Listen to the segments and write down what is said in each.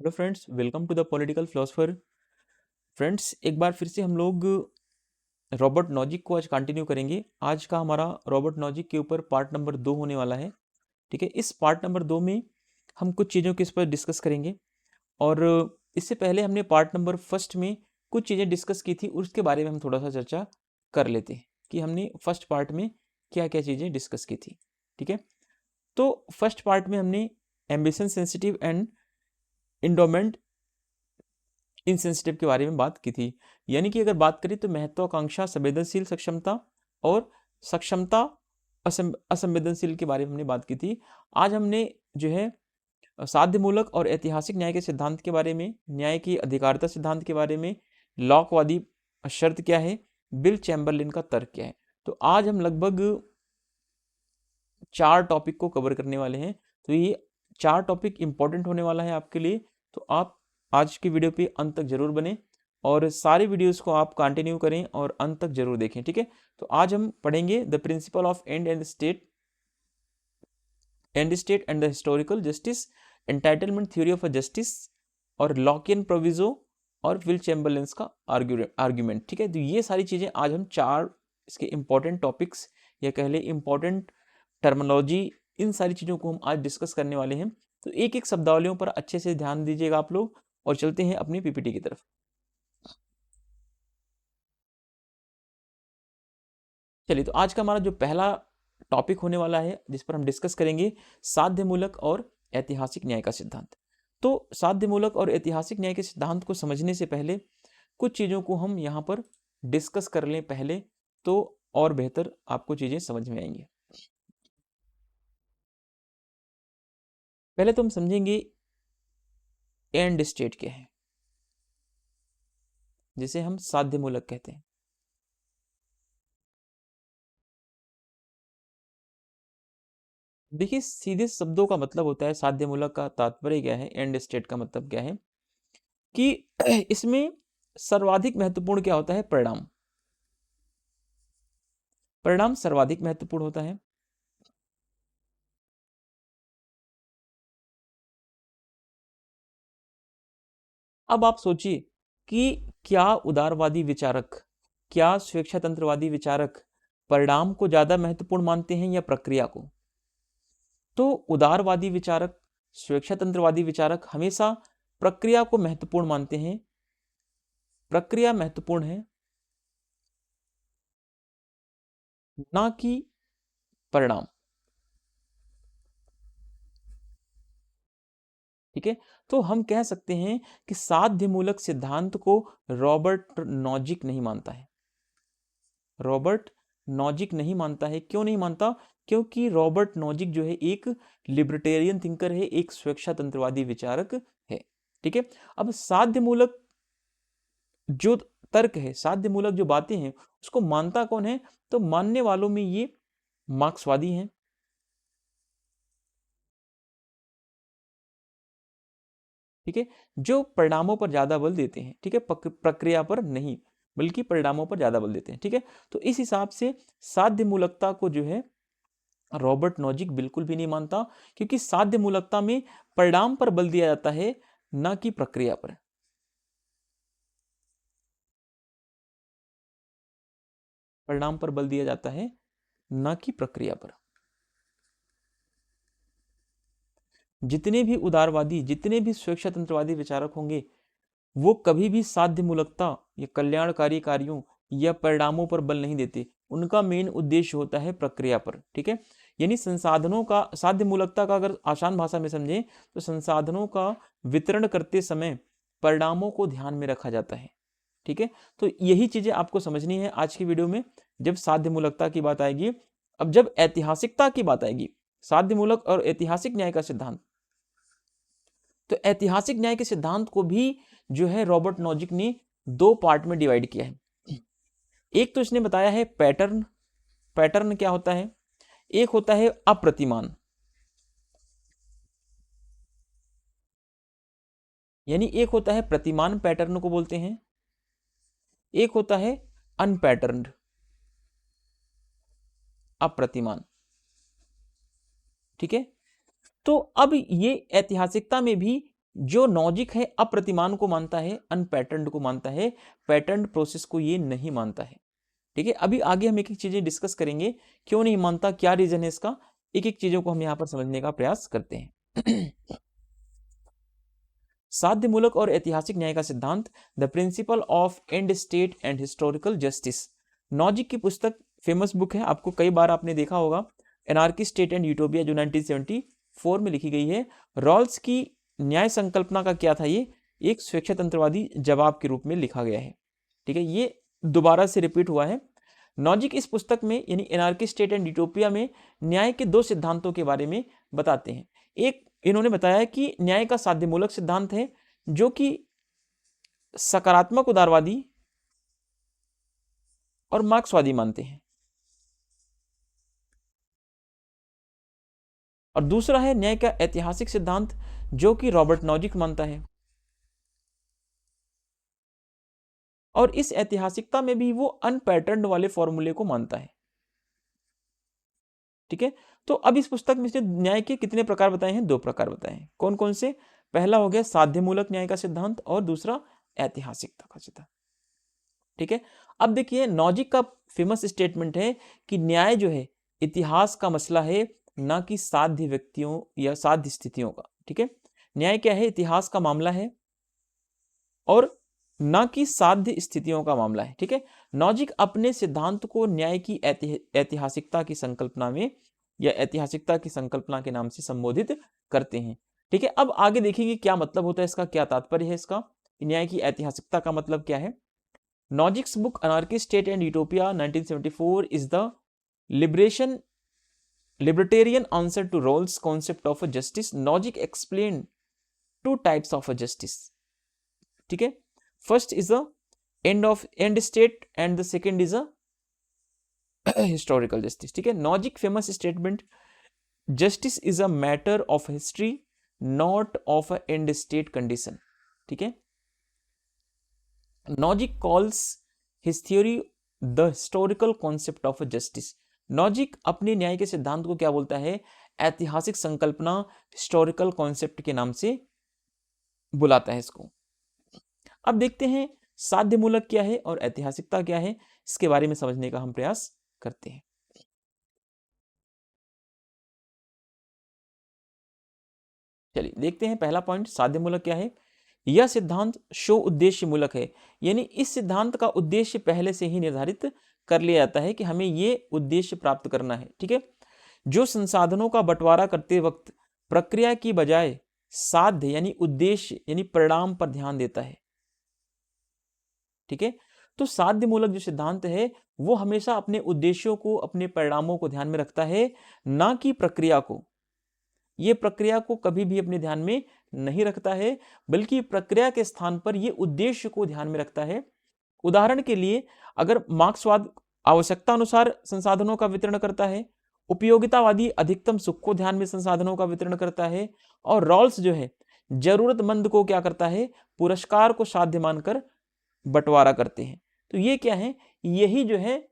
Hello friends, welcome to the political philosopher. Friends, एक बार फिर से हम लोग रॉबर्ट नॉजिक को आज कंटिन्यू करेंगे। आज का हमारा रॉबर्ट नॉजिक के ऊपर पार्ट नंबर 2 होने वाला है। ठीक है, इस पार्ट नंबर 2 में हम कुछ चीज़ों के इस पर डिस्कस करेंगे। और इससे पहले हमने पार्ट नंबर फर्स्ट में कुछ चीज़ें डिस्कस की थी, उसके बारे में हम थोड़ा सा चर्चा कर लेते हैं कि हमने फर्स्ट पार्ट में क्या क्या चीज़ें डिस्कस की थी। ठीक है, तो फर्स्ट पार्ट में हमने ambition sensitive and endowment insensitive के बारे में बात की थी। यानी कि अगर बात करें तो महत्वाकांक्षा संवेदनशील सक्षमता और सक्षमता असंवेदनशील के बारे में हमने बात की थी। आज हमने जो है साध्यमूलक और ऐतिहासिक न्याय के सिद्धांत के बारे में, न्याय की अधिकारिता सिद्धांत के बारे में, लॉकवादी शर्त क्या है, बिल चैम्बरलिन का तर्क क्या है। तो आज हम लगभग 4 टॉपिक को कवर करने वाले हैं। तो ये 4 टॉपिक इंपॉर्टेंट होने वाला है आपके लिए। तो आप आज की वीडियो पे अंत तक जरूर बने और सारे वीडियोस को आप कंटिन्यू करें और अंत तक जरूर देखें। ठीक है, तो आज हम पढ़ेंगे the principle of end state and the historical justice, entitlement theory of a justice और लॉकियन प्रोविजो और विल चैम्बरलेंस का आर्ग्यूमेंट। ठीक है, तो ये सारी चीजें आज हम 4 इसके इंपॉर्टेंट टॉपिक्स या कह ले इंपॉर्टेंट टर्मिनोलॉजी, इन सारी चीज़ों को हम आज डिस्कस करने वाले हैं। तो एक एक शब्दावलियों पर अच्छे से ध्यान दीजिएगा आप लोग और चलते हैं अपनी पीपीटी की तरफ। चलिए, तो आज का हमारा जो पहला टॉपिक होने वाला है जिस पर हम डिस्कस करेंगे, साध्यमूलक और ऐतिहासिक न्याय का सिद्धांत। तो साध्यमूलक और ऐतिहासिक न्याय के सिद्धांत को समझने से पहले कुछ चीज़ों को हम यहाँ पर डिस्कस कर लें पहले, तो और बेहतर आपको चीज़ें समझ में आएंगी। पहले तो हम समझेंगे एंड स्टेट क्या है, जिसे हम साध्यमूलक कहते हैं। देखिए, सीधे शब्दों का मतलब होता है, साध्यमूलक का तात्पर्य क्या है, एंड स्टेट का मतलब क्या है कि इसमें सर्वाधिक महत्वपूर्ण क्या होता है, परिणाम। परिणाम सर्वाधिक महत्वपूर्ण होता है। अब आप सोचिए कि क्या उदारवादी विचारक, क्या स्वेच्छातंत्रवादी विचारक परिणाम को ज्यादा महत्वपूर्ण मानते हैं या प्रक्रिया को? तो उदारवादी विचारक, स्वेच्छातंत्रवादी विचारक हमेशा प्रक्रिया को महत्वपूर्ण मानते हैं। प्रक्रिया महत्वपूर्ण है, ना कि परिणाम। ठीक है, तो हम कह सकते हैं कि साध्यमूलक सिद्धांत को रॉबर्ट नॉजिक नहीं मानता है। रॉबर्ट नॉजिक नहीं मानता है। क्यों नहीं मानता? क्योंकि रॉबर्ट नॉजिक जो है एक लिबर्टेरियन थिंकर है, एक स्वेच्छातंत्रवादी विचारक है। ठीक है, अब साध्यमूलक जो तर्क है, साध्यमूलक जो बातें हैं, उसको मानता कौन है? तो मानने वालों में ये मार्क्सवादी हैं। ठीक है, जो परिणामों पर ज्यादा बल देते हैं। ठीक है, प्रक्रिया पर नहीं, बल्कि परिणामों पर ज्यादा बल देते हैं। ठीक है, तो इस हिसाब से साध्य मूलकता को जो है रॉबर्ट नॉजिक बिल्कुल भी नहीं मानता, क्योंकि साध्य मूलकता में परिणाम पर बल दिया जाता है, ना कि प्रक्रिया पर। परिणाम पर बल दिया जाता है, ना कि प्रक्रिया पर। जितने भी उदारवादी, जितने भी स्वेच्छातंत्रवादी विचारक होंगे, वो कभी भी साध्य मूलकता या कल्याणकारी कार्यों या परिणामों पर बल नहीं देते। उनका मेन उद्देश्य होता है प्रक्रिया पर। ठीक है, यानी संसाधनों का, साध्य मूलकता का अगर आसान भाषा में समझें तो संसाधनों का वितरण करते समय परिणामों को ध्यान में रखा जाता है। ठीक है, तो यही चीजें आपको समझनी है आज की वीडियो में, जब साध्य मूलकता की बात आएगी। अब जब ऐतिहासिकता की बात आएगी, साध्य मूलक और ऐतिहासिक न्याय का सिद्धांत, तो ऐतिहासिक न्याय के सिद्धांत को भी जो है रॉबर्ट नॉजिक ने 2 पार्ट में डिवाइड किया है। एक तो इसने बताया है पैटर्न। पैटर्न क्या होता है? एक होता है अप्रतिमान, यानी एक होता है प्रतिमान, पैटर्न को बोलते हैं। एक होता है अनपैटर्न्ड, अप्रतिमान। ठीक है, तो अब ये ऐतिहासिकता में भी जो लॉजिक है अप्रतिमान को मानता है, अनपैटर्न्ड को मानता है, पैटर्न्ड प्रोसेस को ये नहीं मानता है। ठीक है, अभी आगे हम एक एक चीजें डिस्कस करेंगे, क्यों नहीं मानता, क्या रीजन है इसका, एक एक चीजों को हम यहाँ पर समझने का प्रयास करते हैं। साध्यमूलक और ऐतिहासिक न्याय का सिद्धांत, the principle of end state and historical justice. Nozick की पुस्तक फेमस बुक है, आपको कई बार आपने देखा होगा, एनार्की स्टेट एंड यूटोपिया, जो 1974 में लिखी गई है। रॉल्स की न्याय संकल्पना का क्या था, ये एक स्वेच्छातंत्रवादी जवाब के रूप में लिखा गया है। ठीक है, ये दोबारा से रिपीट हुआ है। नॉजिक इस पुस्तक में यानी एनार्की स्टेट एंड यूटोपिया में न्याय के दो सिद्धांतों के बारे में बताते हैं। एक इन्होंने बताया कि न्याय का साध्यमूलक सिद्धांत है, जो कि सकारात्मक उदारवादी और मार्क्सवादी मानते हैं, और दूसरा है न्याय का ऐतिहासिक सिद्धांत, जो कि रॉबर्ट नॉजिक मानता है। और इस ऐतिहासिकता में भी वो अनपैटर्न्ड वाले फॉर्मूले को मानता है। ठीक है, तो अब इस पुस्तक में से न्याय के कितने प्रकार बताए हैं, दो प्रकार बताए हैं। कौन कौन से, पहला हो गया साध्यमूलक न्याय का सिद्धांत और दूसरा ऐतिहासिकता का सिद्धांत। ठीक है, अब देखिए नॉजिक का फेमस स्टेटमेंट है कि न्याय जो है इतिहास का मसला है, ना कि साध्य व्यक्तियों या साध्य स्थितियों का। ठीक है, न्याय क्या है, इतिहास का मामला है और ना कि साध्य स्थितियों का मामला है। ठीक है, नॉजिक अपने सिद्धांत को न्याय की ऐतिहासिकता की संकल्पना में या ऐतिहासिकता की संकल्पना के नाम से संबोधित करते हैं। ठीक है, अब आगे देखेंगे क्या मतलब होता है इसका, क्या तात्पर्य है इसका, न्याय की ऐतिहासिकता का मतलब क्या है। Nozick's book Anarchy State and Utopia 1974 is the libertarian answer to Rawls' concept of a justice. Logic explained two types of a justice. ठीक है, first is a and state and the second is a historical justice. ठीक है, Nozick famous statement, justice is a matter of history not of a and state condition. ठीक है, Nozick calls his theory the historical concept of a justice. Nozick अपने न्याय के सिद्धांत को क्या बोलता है, ऐतिहासिक संकल्पना, हिस्टोरिकल कॉन्सेप्ट के नाम से बुलाता है इसको। अब देखते हैं साध्यमूलक क्या है और ऐतिहासिकता क्या है, इसके बारे में समझने का हम प्रयास करते हैं। चलिए देखते हैं, पहला पॉइंट साध्यमूलक क्या है। यह सिद्धांत शो उद्देश्य मूलक है, यानी इस सिद्धांत का उद्देश्य पहले से ही निर्धारित कर लिया जाता है कि हमें ये उद्देश्य प्राप्त करना है। ठीक है, जो संसाधनों का बंटवारा करते वक्त प्रक्रिया की बजाय साध्य यानी उद्देश्य यानी परिणाम पर ध्यान देता है। ठीक है, तो साध्य मूलक जो सिद्धांत है वो हमेशा अपने उद्देश्यों को, अपने परिणामों को ध्यान में रखता है, ना कि प्रक्रिया को। ये प्रक्रिया को कभी भी अपने ध्यान में नहीं रखता है, बल्कि प्रक्रिया के स्थान पर ये उद्देश्य को ध्यान में रखता है। उदाहरण के लिए, अगर मार्क्सवाद आवश्यकता अनुसार संसाधनों का वितरण करता है, उपयोगितावादी अधिकतम सुख को ध्यान में संसाधनों का वितरण करता है, और रॉल्स जो है जरूरतमंद को क्या करता है, पुरस्कार को साध्य मानकर बंटवारा करते हैं। तो ये क्या है, यही जो है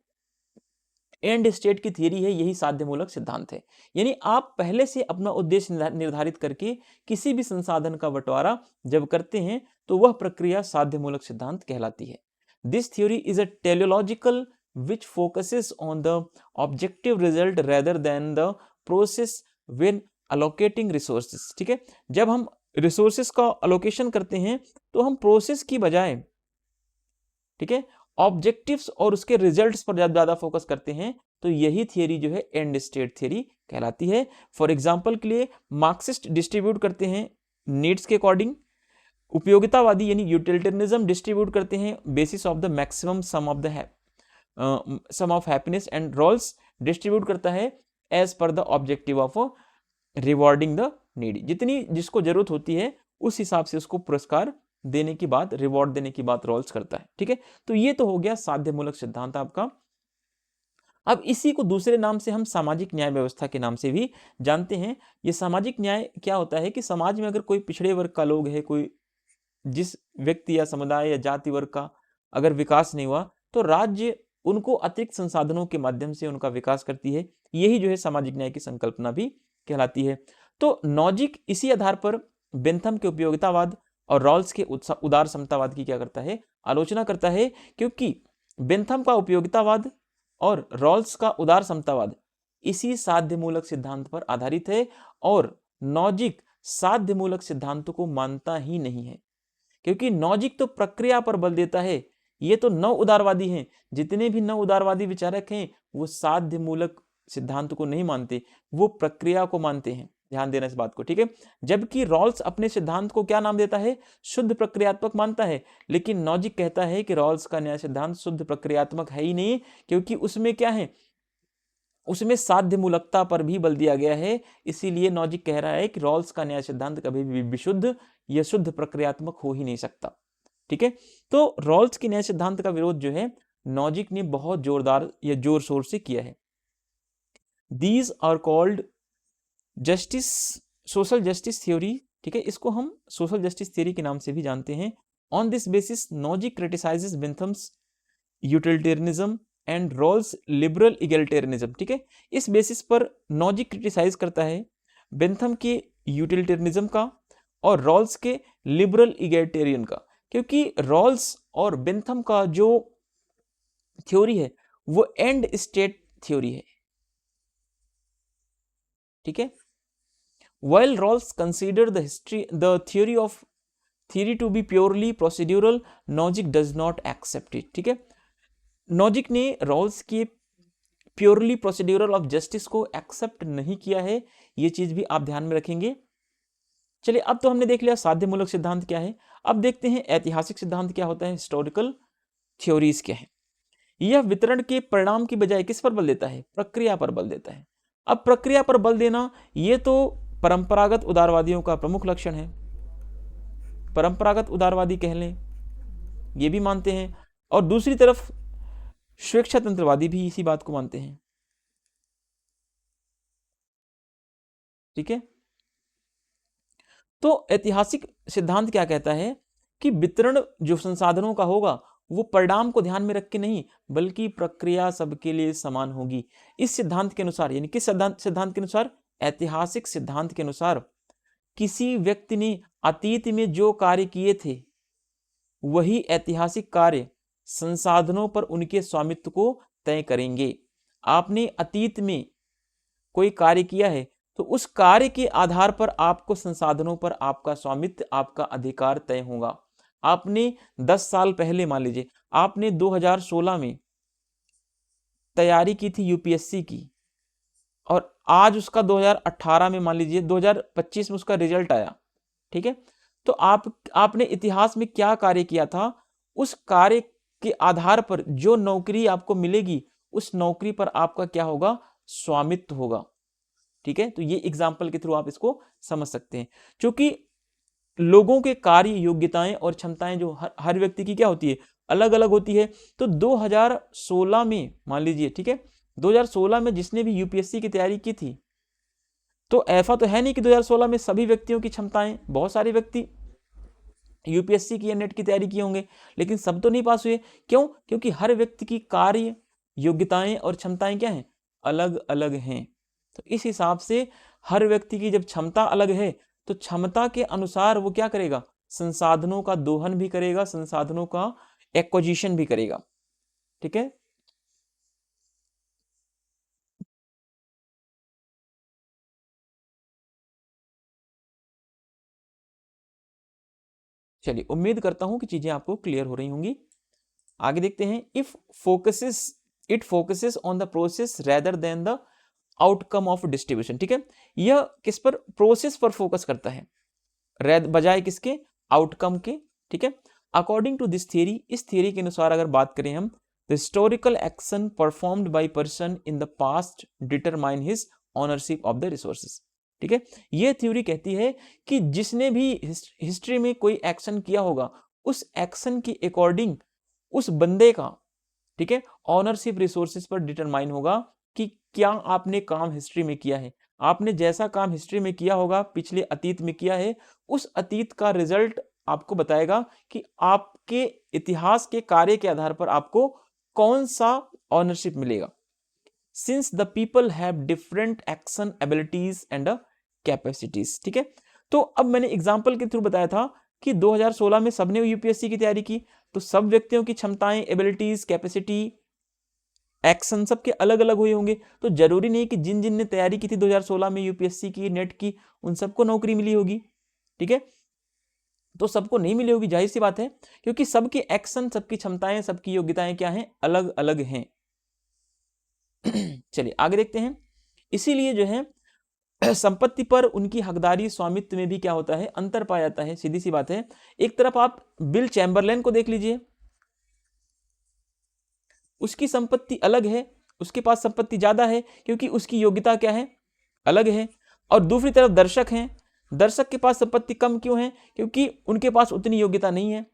एंड स्टेट की थियरी है, यही साध्यमूलक सिद्धांत है। यानी आप पहले से अपना उद्देश्य निर्धारित करके किसी भी संसाधन का बंटवारा जब करते हैं तो वह प्रक्रिया साध्यमूलक सिद्धांत कहलाती है। This theory is a teleological which focuses on the objective result rather than the process when allocating resources। ठीक है, जब हम रिसोर्सेस का अलोकेशन करते हैं तो हम प्रोसेस की बजाय, ठीक है, ऑब्जेक्टिव्स और उसके रिजल्ट्स पर ज्यादा फोकस करते हैं, तो यही थियरी जो है एंड स्टेट थियरी कहलाती है। फॉर एग्जांपल के लिए मार्क्सिस्ट डिस्ट्रीब्यूट करते हैं नीड्स के अकॉर्डिंग, उपयोगितावादी यानी यूटिलिटेरियनिज्म डिस्ट्रीब्यूट करते हैं basis of the maximum sum of happiness, and Rawls distribute करता है as per the objective of rewarding the needy. जितनी जिसको जरूरत होती है उस हिसाब से उसको पुरस्कार देने की बात, रिवॉर्ड देने की बात रॉल्स करता है। ठीक है, तो ये तो हो गया साध्यमूलक सिद्धांत आपका। अब इसी को दूसरे नाम से हम सामाजिक न्याय व्यवस्था के नाम से भी जानते हैं। ये सामाजिक न्याय क्या होता है कि समाज में अगर कोई पिछड़े वर्ग का लोग है, कोई जिस व्यक्ति या समुदाय या जाति वर्ग का अगर विकास नहीं हुआ, तो राज्य उनको अतिरिक्त संसाधनों के माध्यम से उनका विकास करती है। यही जो है सामाजिक न्याय की संकल्पना भी कहलाती है। तो नॉजिक इसी आधार पर बेंथम के उपयोगितावाद और रॉल्स के उदार समतावाद की क्या करता है, आलोचना करता है, क्योंकि बेंथम का उपयोगितावाद और रॉल्स का उदार समतावाद इसी साध्यमूलक सिद्धांत पर आधारित है, और नॉजिक साध्यमूलक सिद्धांतों को मानता ही नहीं है, क्योंकि नॉजिक तो प्रक्रिया पर बल देता है। ये तो नव उदारवादी हैं, जितने भी नव उदारवादी विचारक हैं वो साध्यमूलक सिद्धांत को नहीं मानते, वो प्रक्रिया को मानते हैं। ध्यान देना इस बात को, ठीक है। जबकि रॉल्स अपने सिद्धांत को क्या नाम देता है, शुद्ध प्रक्रियात्मक मानता है, लेकिन नॉजिक कहता है कि रॉल्स का न्याय सिद्धांत शुद्ध प्रक्रियात्मक है ही नहीं, क्योंकि उसमें क्या है, उसमें साध्यमूलकता पर भी बल दिया गया है। इसीलिए नॉजिक कह रहा है कि रॉल्स का न्याय सिद्धांत कभी भी विशुद्ध या शुद्ध प्रक्रियात्मक हो ही नहीं सकता, ठीक है। तो रॉल्स के न्याय सिद्धांत का विरोध जो है नॉजिक ने बहुत जोरदार या जोर शोर से किया है। These are called justice, social justice theory, ठीक है, इसको हम सोशल जस्टिस थ्योरी के नाम से भी जानते हैं। On this basis Nozick criticises Bentham's utilitarianism and Rawls liberal egalitarianism, ठीक है। इस बेसिस पर नॉजिक क्रिटिसाइज करता है बेंथम के यूटिलिटेरियनिज्म का और रॉल्स के लिबरल इगैलिटेरियन का, क्योंकि रॉल्स और बेंथम का जो थ्योरी है वो एंड स्टेट थ्योरी है, ठीक है। While Rawls considered the theory to be purely procedural, Nozick does not accept it, ठीक है। नॉजिक ने रॉल्स के प्योरली प्रोसीड्यूरल ऑफ जस्टिस को एक्सेप्ट नहीं किया है, ये चीज भी आप ध्यान में रखेंगे। चलिए, अब तो हमने देख लिया साध्यमूलक सिद्धांत क्या है, अब देखते हैं ऐतिहासिक सिद्धांत क्या होता है, हिस्टोरिकल थ्योरीज क्या है। यह वितरण के परिणाम की बजाय किस पर बल देता है, प्रक्रिया पर बल देता है। अब प्रक्रिया पर बल देना ये तो परंपरागत उदारवादियों का प्रमुख लक्षण है, परंपरागत उदारवादी कह लें, ये भी मानते हैं, और दूसरी तरफ स्वेच्छातंत्रवादी भी इसी बात को मानते हैं, ठीक है। तो ऐतिहासिक सिद्धांत क्या कहता है कि वितरण जो संसाधनों का होगा वो परिणाम को ध्यान में रख के नहीं, बल्कि प्रक्रिया सबके लिए समान होगी। इस सिद्धांत के अनुसार, यानी किस सिद्धांत के अनुसार, ऐतिहासिक सिद्धांत के अनुसार, किसी व्यक्ति ने अतीत में जो कार्य किए थे वही ऐतिहासिक कार्य संसाधनों पर उनके स्वामित्व को तय करेंगे। आपने अतीत में कोई कार्य किया है तो उस कार्य के आधार पर आपको संसाधनों पर आपका स्वामित्व, आपका अधिकार तय होगा। आपने 10 साल पहले, मान लीजिए आपने 2016 में तैयारी की थी यूपीएससी की, और आज उसका 2018 में, मान लीजिए 2025 में उसका रिजल्ट आया, ठीक है। तो आपने इतिहास में क्या कार्य किया था, उस कार्य के आधार पर जो नौकरी आपको मिलेगी उस नौकरी पर आपका क्या होगा, स्वामित्व होगा, ठीक है। तो ये एग्जाम्पल के थ्रू आप इसको समझ सकते हैं, क्योंकि लोगों के कार्य, योग्यताएं और क्षमताएं जो हर व्यक्ति की क्या होती है, अलग अलग होती है। तो 2016 में मान लीजिए, ठीक है, 2016 में जिसने भी यूपीएससी की तैयारी की थी, तो ऐसा तो है नहीं कि 2016 में सभी व्यक्तियों की क्षमताएं, बहुत सारे व्यक्ति यूपीएससी की या नेट की तैयारी किए होंगे, लेकिन सब तो नहीं पास हुए। क्यों? क्योंकि हर व्यक्ति की कार्य, योग्यताएं और क्षमताएं क्या हैं, अलग अलग हैं। तो इस हिसाब से हर व्यक्ति की जब क्षमता अलग है तो क्षमता के अनुसार वो क्या करेगा, संसाधनों का दोहन भी करेगा, संसाधनों का एक्विजिशन भी करेगा, ठीक है। चलिए, उम्मीद करता हूं कि चीजें आपको क्लियर हो रही होंगी। आगे देखते हैं। It focuses on the process rather than the outcome of distribution, ठीक है। यह किस पर, प्रोसेस पर फोकस करता है, बजाय किसके, आउटकम के, ठीक है। अकॉर्डिंग टू दिस थियरी, इस थियरी के अनुसार अगर बात करें हम, the historical action performed by person in the past determine his ownership of the resources, ठीक है। यह थ्योरी कहती है कि जिसने भी हिस्ट्री में कोई एक्शन किया होगा उस एक्शन की अकॉर्डिंग उस बंदे का, ठीक है, ऑनरशिप रिसोर्सेज पर डिटरमाइन होगा कि क्या आपने काम हिस्ट्री में किया है। आपने जैसा काम हिस्ट्री में किया होगा, पिछले अतीत में किया है, उस अतीत का रिजल्ट आपको बताएगा कि आपके इतिहास के कार्य के आधार पर आपको कौन सा ऑनरशिप मिलेगा। Since the people have different action abilities and capacities, ठीक है। तो अब मैंने एग्जाम्पल के थ्रू बताया था कि 2016 में सबने यूपीएससी की तैयारी की, तो सब व्यक्तियों की क्षमताएं, एबिलिटीज, कैपेसिटी, एक्शन सबके अलग अलग हुए होंगे। तो जरूरी नहीं कि जिन जिन ने तैयारी की थी 2016 में यूपीएससी की, नेट की, उन सबको नौकरी मिली होगी। ठीक है, तो सबको नहीं मिली होगी, जाहिर सी बात है, क्योंकि सबके एक्शन, सबकी क्षमताएं, सबकी योग्यताएं क्या हैं, अलग अलग हैं। चलिए आगे देखते हैं। इसीलिए जो है संपत्ति पर उनकी हकदारी, स्वामित्व में भी क्या होता है, अंतर पाया जाता है। सीधी सी बात है। एक तरफ आप बिल चैम्बरलेन को देख लीजिए, उसकी संपत्ति अलग है, उसके पास संपत्ति ज्यादा है क्योंकि उसकी योग्यता क्या है, अलग है। और दूसरी तरफ दर्शक हैं, दर्शक के पास संपत्ति कम क्यों है, क्योंकि उनके पास उतनी योग्यता नहीं है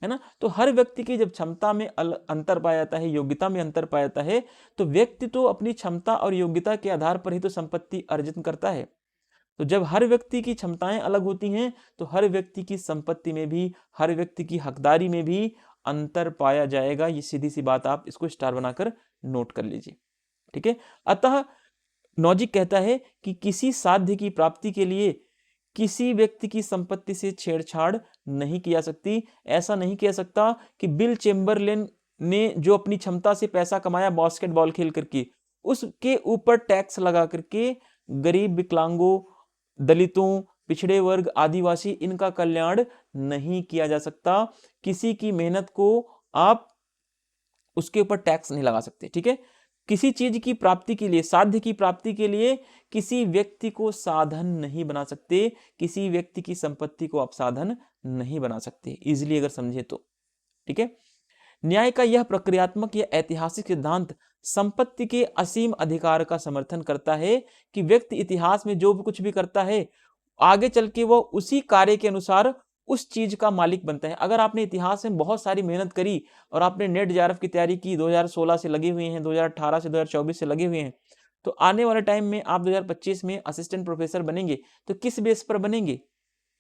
ना। तो हर व्यक्ति की जब क्षमता में अंतर पाया जाता है, योग्यता में अंतर पाया जाता है, तो व्यक्ति तो अपनी क्षमता और योग्यता के आधार पर ही तो संपत्ति अर्जित करता है। तो जब हर व्यक्ति की क्षमताएं अलग होती हैं, तो हर व्यक्ति की संपत्ति में भी, हर व्यक्ति की हकदारी में भी अंतर पाया जाएगा। ये सीधी सी बात, आप इसको स्टार बनाकर नोट कर लीजिए। ठीक है, अतः नॉजिक कहता है कि किसी साध्य की प्राप्ति के लिए किसी व्यक्ति की संपत्ति से छेड़छाड़ नहीं की जा सकती। ऐसा नहीं किया सकता कि बिल चेम्बरलेन ने जो अपनी क्षमता से पैसा कमाया बास्केटबॉल खेल करके, उसके ऊपर टैक्स लगा करके गरीब, विकलांगों, दलितों, पिछड़े वर्ग, आदिवासी, इनका कल्याण नहीं किया जा सकता। किसी की मेहनत को आप उसके ऊपर टैक्स नहीं लगा सकते। ठीक है, किसी चीज की प्राप्ति के लिए, साध्य की प्राप्ति के लिए किसी व्यक्ति को साधन नहीं बना सकते, किसी व्यक्ति की संपत्ति को आप साधन नहीं बना सकते, इजीली अगर समझे तो। ठीक है, न्याय का यह प्रक्रियात्मक या ऐतिहासिक सिद्धांत संपत्ति के असीम अधिकार का समर्थन करता है कि व्यक्ति इतिहास में जो भी कुछ भी करता है, आगे चल के वो उसी कार्य के अनुसार उस चीज का मालिक बनता है। अगर आपने इतिहास में बहुत सारी मेहनत करी और आपने नेट जेआरएफ की तैयारी की, 2016 से लगे हुए हैं, 2018 से 2024 से लगे हुए हैं, तो आने वाले टाइम में आप 2025 में असिस्टेंट प्रोफेसर बनेंगे, तो किस बेस पर बनेंगे,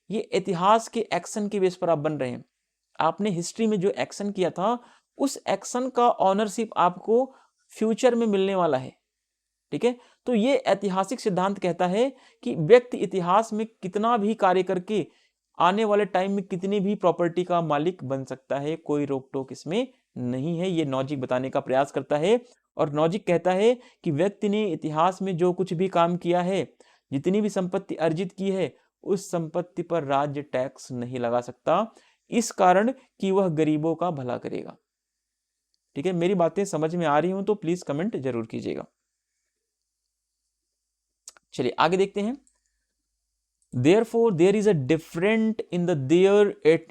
ये इतिहास के एक्शन के बेस पर आप बन रहे हैं। आपने हिस्ट्री में जो एक्शन किया था, उस एक्शन का ऑनरशिप आपको फ्यूचर में मिलने वाला है। ठीक है, तो ये ऐतिहासिक सिद्धांत कहता है कि व्यक्ति इतिहास में कितना भी कार्य करके आने वाले टाइम में कितनी भी प्रॉपर्टी का मालिक बन सकता है, कोई रोक टोक इसमें नहीं है। ये नॉजिक बताने का प्रयास करता है। और नॉजिक कहता है कि व्यक्ति ने इतिहास में जो कुछ भी काम किया है, जितनी भी संपत्ति अर्जित की है, उस संपत्ति पर राज्य टैक्स नहीं लगा सकता, इस कारण कि वह गरीबों का भला करेगा। ठीक है, मेरी बातें समझ में आ रही हूं तो प्लीज कमेंट जरूर कीजिएगा। चलिए आगे देखते हैं। Therefore, there is a difference in their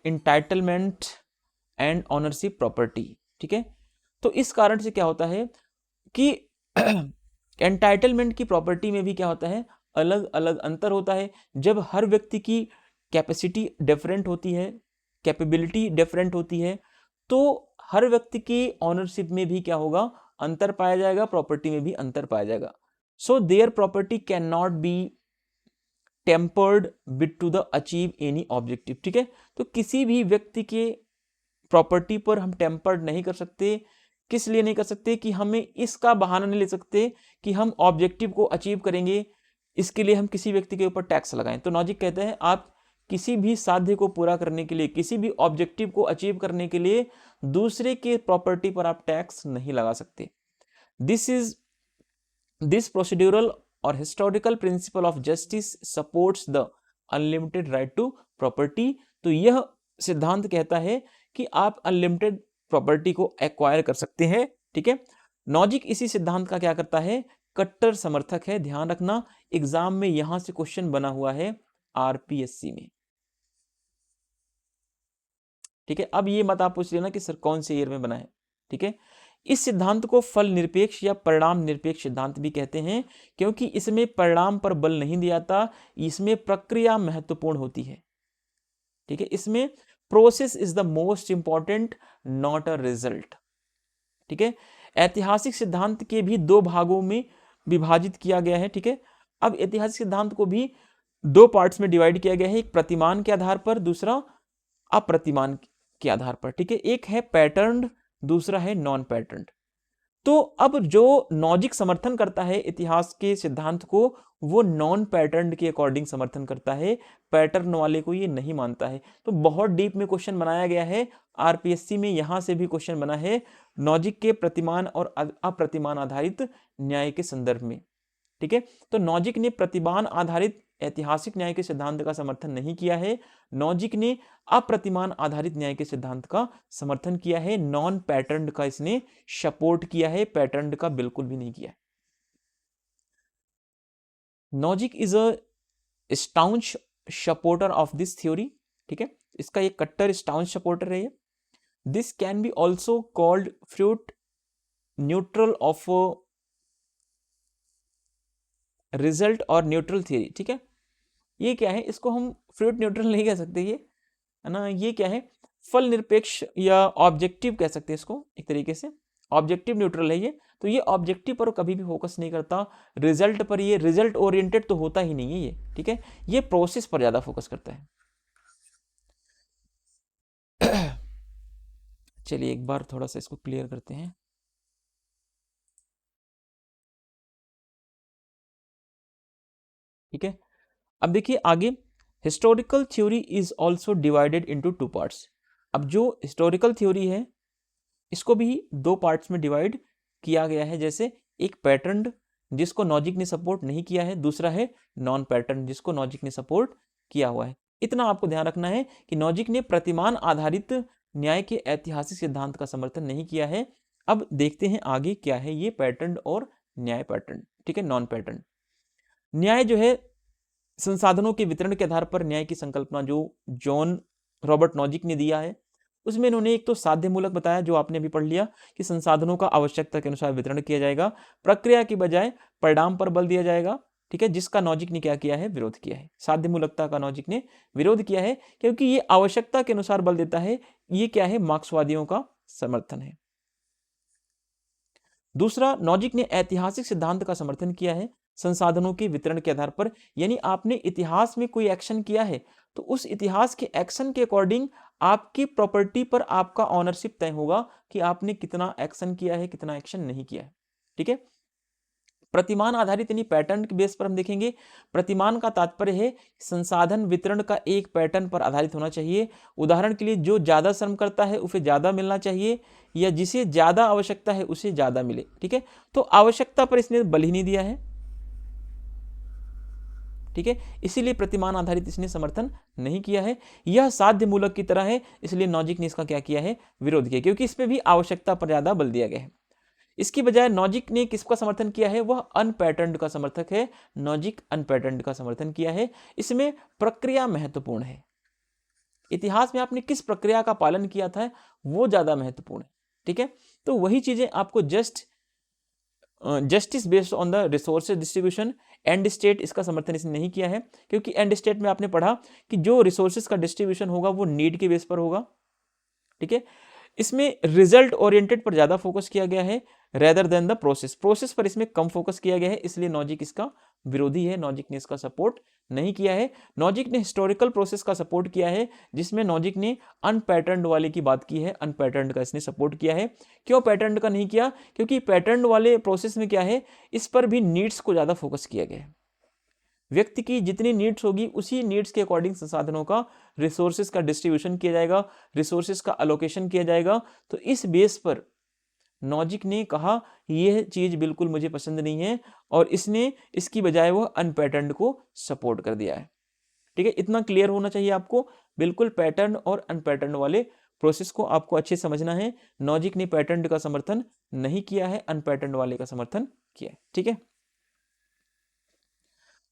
entitlement and ownership property. ठीक है, तो इस कारण से क्या होता है कि एंटाइटलमेंट की प्रॉपर्टी में भी क्या होता है, अलग अलग अंतर होता है। जब हर व्यक्ति की कैपेसिटी डिफरेंट होती है, कैपेबिलिटी डिफरेंट होती है, तो हर व्यक्ति की ऑनरशिप में भी क्या होगा, अंतर पाया जाएगा, प्रॉपर्टी में भी अंतर पाया जाएगा। So their property can not B tempered with two the achieve any objective. ठीक है, तो किसी भी व्यक्ति के प्रॉपर्टी पर हम टेम्पर्ड नहीं कर सकते। किस लिए नहीं कर सकते, कि हमें इसका बहाना नहीं ले सकते कि हम ऑब्जेक्टिव को अचीव करेंगे, इसके लिए हम किसी व्यक्ति के ऊपर टैक्स लगाएं। तो नॉजिक कहते हैं आप किसी भी साध्य को पूरा करने के लिए, किसी भी ऑब्जेक्टिव को अचीव करने के लिए दूसरे के प्रॉपर्टी पर आप टैक्स नहीं लगा सकते। दिस प्रोसीड्यूरल और historical principle of justice supports the unlimited right to property. तो यह सिद्धांत कहता है कि आप अनलिमिटेड प्रॉपर्टी को एक्वायर कर सकते हैं। ठीक है, नॉजिक इसी सिद्धांत का क्या करता है, कट्टर समर्थक है। ध्यान रखना, एग्जाम में यहां से क्वेश्चन बना हुआ है आरपीएससी में। ठीक है, अब ये मत आप पूछ लेना कि सर कौन से ईयर में बना है। ठीक है, इस सिद्धांत को फल निरपेक्ष या परिणाम निरपेक्ष सिद्धांत भी कहते हैं, क्योंकि इसमें परिणाम पर बल नहीं दिया जाता, इसमें प्रक्रिया महत्वपूर्ण होती है। ठीक है, इसमें process is the most important, not a result. ठीक है, ऐतिहासिक सिद्धांत के भी दो भागों में विभाजित किया गया है। ठीक है, अब ऐतिहासिक सिद्धांत को भी दो पार्ट्स में डिवाइड किया गया है, एक प्रतिमान के आधार पर, दूसरा अप्रतिमान के आधार पर। ठीक है, एक है पैटर्न, दूसरा है नॉन पैटर्न। तो अब जो लॉजिक समर्थन करता है इतिहास के सिद्धांत को, वो नॉन पैटर्न के अकॉर्डिंग समर्थन करता है, पैटर्न वाले को ये नहीं मानता है। तो बहुत डीप में क्वेश्चन बनाया गया है आरपीएससी में, यहां से भी क्वेश्चन बना है लॉजिक के प्रतिमान और अप्रतिमान आधारित न्याय के संदर्भ में। ठीक है, तो लॉजिक ने प्रतिमान आधारित ऐतिहासिक न्याय के सिद्धांत का समर्थन नहीं किया है, लॉजिक ने अप्रतिमान आधारित न्याय के सिद्धांत का समर्थन किया है, नॉन पैटर्न का इसने सपोर्ट किया है, पैटर्न का बिल्कुल भी नहीं किया है। Logic is a staunch supporter of this theory. ठीक है, इसका एक कट्टर स्टाउंच सपोर्टर है ये। This can be also called fruit neutral of result और न्यूट्रल थियरी। ठीक है, ये क्या है, इसको हम फ्रूट न्यूट्रल नहीं कह सकते, ये है ना, ये क्या है, फल निरपेक्ष या ऑब्जेक्टिव कह सकते हैं इसको एक तरीके से, ऑब्जेक्टिव न्यूट्रल है ये। तो ये ऑब्जेक्टिव पर कभी भी फोकस नहीं करता, रिजल्ट पर, ये रिजल्ट ओरिएंटेड तो होता ही नहीं है ये। ठीक है, ये प्रोसेस पर ज्यादा फोकस करता है। चलिए एक बार थोड़ा सा इसको क्लियर करते हैं। ठीक है, अब देखिए आगे, historical theory is also divided into two parts. अब जो हिस्टोरिकल थ्योरी है इसको भी दो पार्ट्स में डिवाइड किया गया है, जैसे एक पैटर्न जिसको लॉजिक ने सपोर्ट नहीं किया है, दूसरा है नॉन पैटर्न जिसको लॉजिक ने सपोर्ट किया हुआ है। इतना आपको ध्यान रखना है कि लॉजिक ने प्रतिमान आधारित न्याय के ऐतिहासिक सिद्धांत का समर्थन नहीं किया है। अब देखते हैं आगे क्या है ये पैटर्न और न्याय पैटर्न। ठीक है, नॉन पैटर्न न्याय जो है संसाधनों के वितरण के आधार पर न्याय की संकल्पना जो जॉन रॉबर्ट लॉजिक ने दिया है, उसमें इन्होंने एक तो साध्य मूलक बताया जो आपने अभी पढ़ लिया कि संसाधनों का आवश्यकता के अनुसार वितरण किया जाएगा, प्रक्रिया की बजाय परिणाम पर बल दिया जाएगा। ठीक है, जिसका लॉजिक ने क्या किया है, विरोध किया है। साध्य मूलकता का लॉजिक ने विरोध किया है क्योंकि ये आवश्यकता के अनुसार बल देता है, ये क्या है, मार्क्सवादियों का समर्थन है। दूसरा, लॉजिक ने ऐतिहासिक सिद्धांत का समर्थन किया है संसाधनों के वितरण के आधार पर, यानी आपने इतिहास में कोई एक्शन किया है तो उस इतिहास के एक्शन के अकॉर्डिंग आपकी प्रॉपर्टी पर आपका ऑनरशिप तय होगा कि आपने कितना एक्शन किया है, कितना एक्शन नहीं किया है। ठीक है, प्रतिमान आधारित यानी पैटर्न के बेस पर हम देखेंगे। प्रतिमान का तात्पर्य है संसाधन वितरण का एक पैटर्न पर आधारित होना चाहिए। उदाहरण के लिए जो ज्यादा श्रम करता है उसे ज्यादा मिलना चाहिए, या जिसे ज्यादा आवश्यकता है उसे ज्यादा मिले। ठीक है, तो आवश्यकता पर इसने बल ही नहीं दिया है। ठीक है, इसीलिए प्रतिमान आधारित इसने समर्थन नहीं किया है। यह साध्य मूलक की तरह है, इसलिए लॉजिक ने इसका क्या किया है, विरोध किया, क्योंकि इसमें भी आवश्यकता पर ज्यादा बल दिया गया है। इसकी बजाय लॉजिक ने किसका समर्थन किया है, वह अनपैटर्न्ड का समर्थक है। लॉजिक अनपैटर्न्ड का समर्थन किया है। इसमें प्रक्रिया महत्वपूर्ण है, इतिहास में आपने किस प्रक्रिया का पालन किया था वो ज्यादा महत्वपूर्ण है। ठीक है, तो वही चीजें आपको justice based on the resources distribution, and state, इसका समर्थन इसने नहीं किया है क्योंकि एंड स्टेट में आपने पढ़ा कि जो रिसोर्सेज का डिस्ट्रीब्यूशन होगा वो नीड के बेस पर होगा। ठीक है, इसमें रिजल्ट ओरिएंटेड पर ज्यादा फोकस किया गया है रेदर देन द प्रोसेस पर इसमें कम फोकस किया गया है, इसलिए लॉजिक इसका विरोधी है। लॉजिक ने इसका सपोर्ट नहीं किया है। लॉजिक ने हिस्टोरिकल प्रोसेस का सपोर्ट किया है, जिसमें लॉजिक ने अनपैटर्न्ड वाले की बात की है, अनपैटर्न्ड का इसने सपोर्ट किया है। क्यों पैटर्न का नहीं किया, क्योंकि पैटर्न वाले प्रोसेस में क्या है, इस पर भी नीड्स को ज्यादा फोकस किया गया है। व्यक्ति की जितनी नीड्स होगी उसी नीड्स के अकॉर्डिंग संसाधनों का, रिसोर्सेज का डिस्ट्रीब्यूशन किया जाएगा, रिसोर्सेज का अलोकेशन किया जाएगा। तो इस बेस पर लॉजिक ने कहा यह चीज बिल्कुल मुझे पसंद नहीं है, और इसने इसकी बजाय वो अनपैटर्न्ड को सपोर्ट कर दिया है। ठीक है, इतना क्लियर होना चाहिए आपको। बिल्कुल पैटर्न और अनपैटर्न वाले प्रोसेस को आपको अच्छे समझना है। लॉजिक ने पैटर्न का समर्थन नहीं किया है, अनपैटर्न वाले का समर्थन किया है। ठीक है,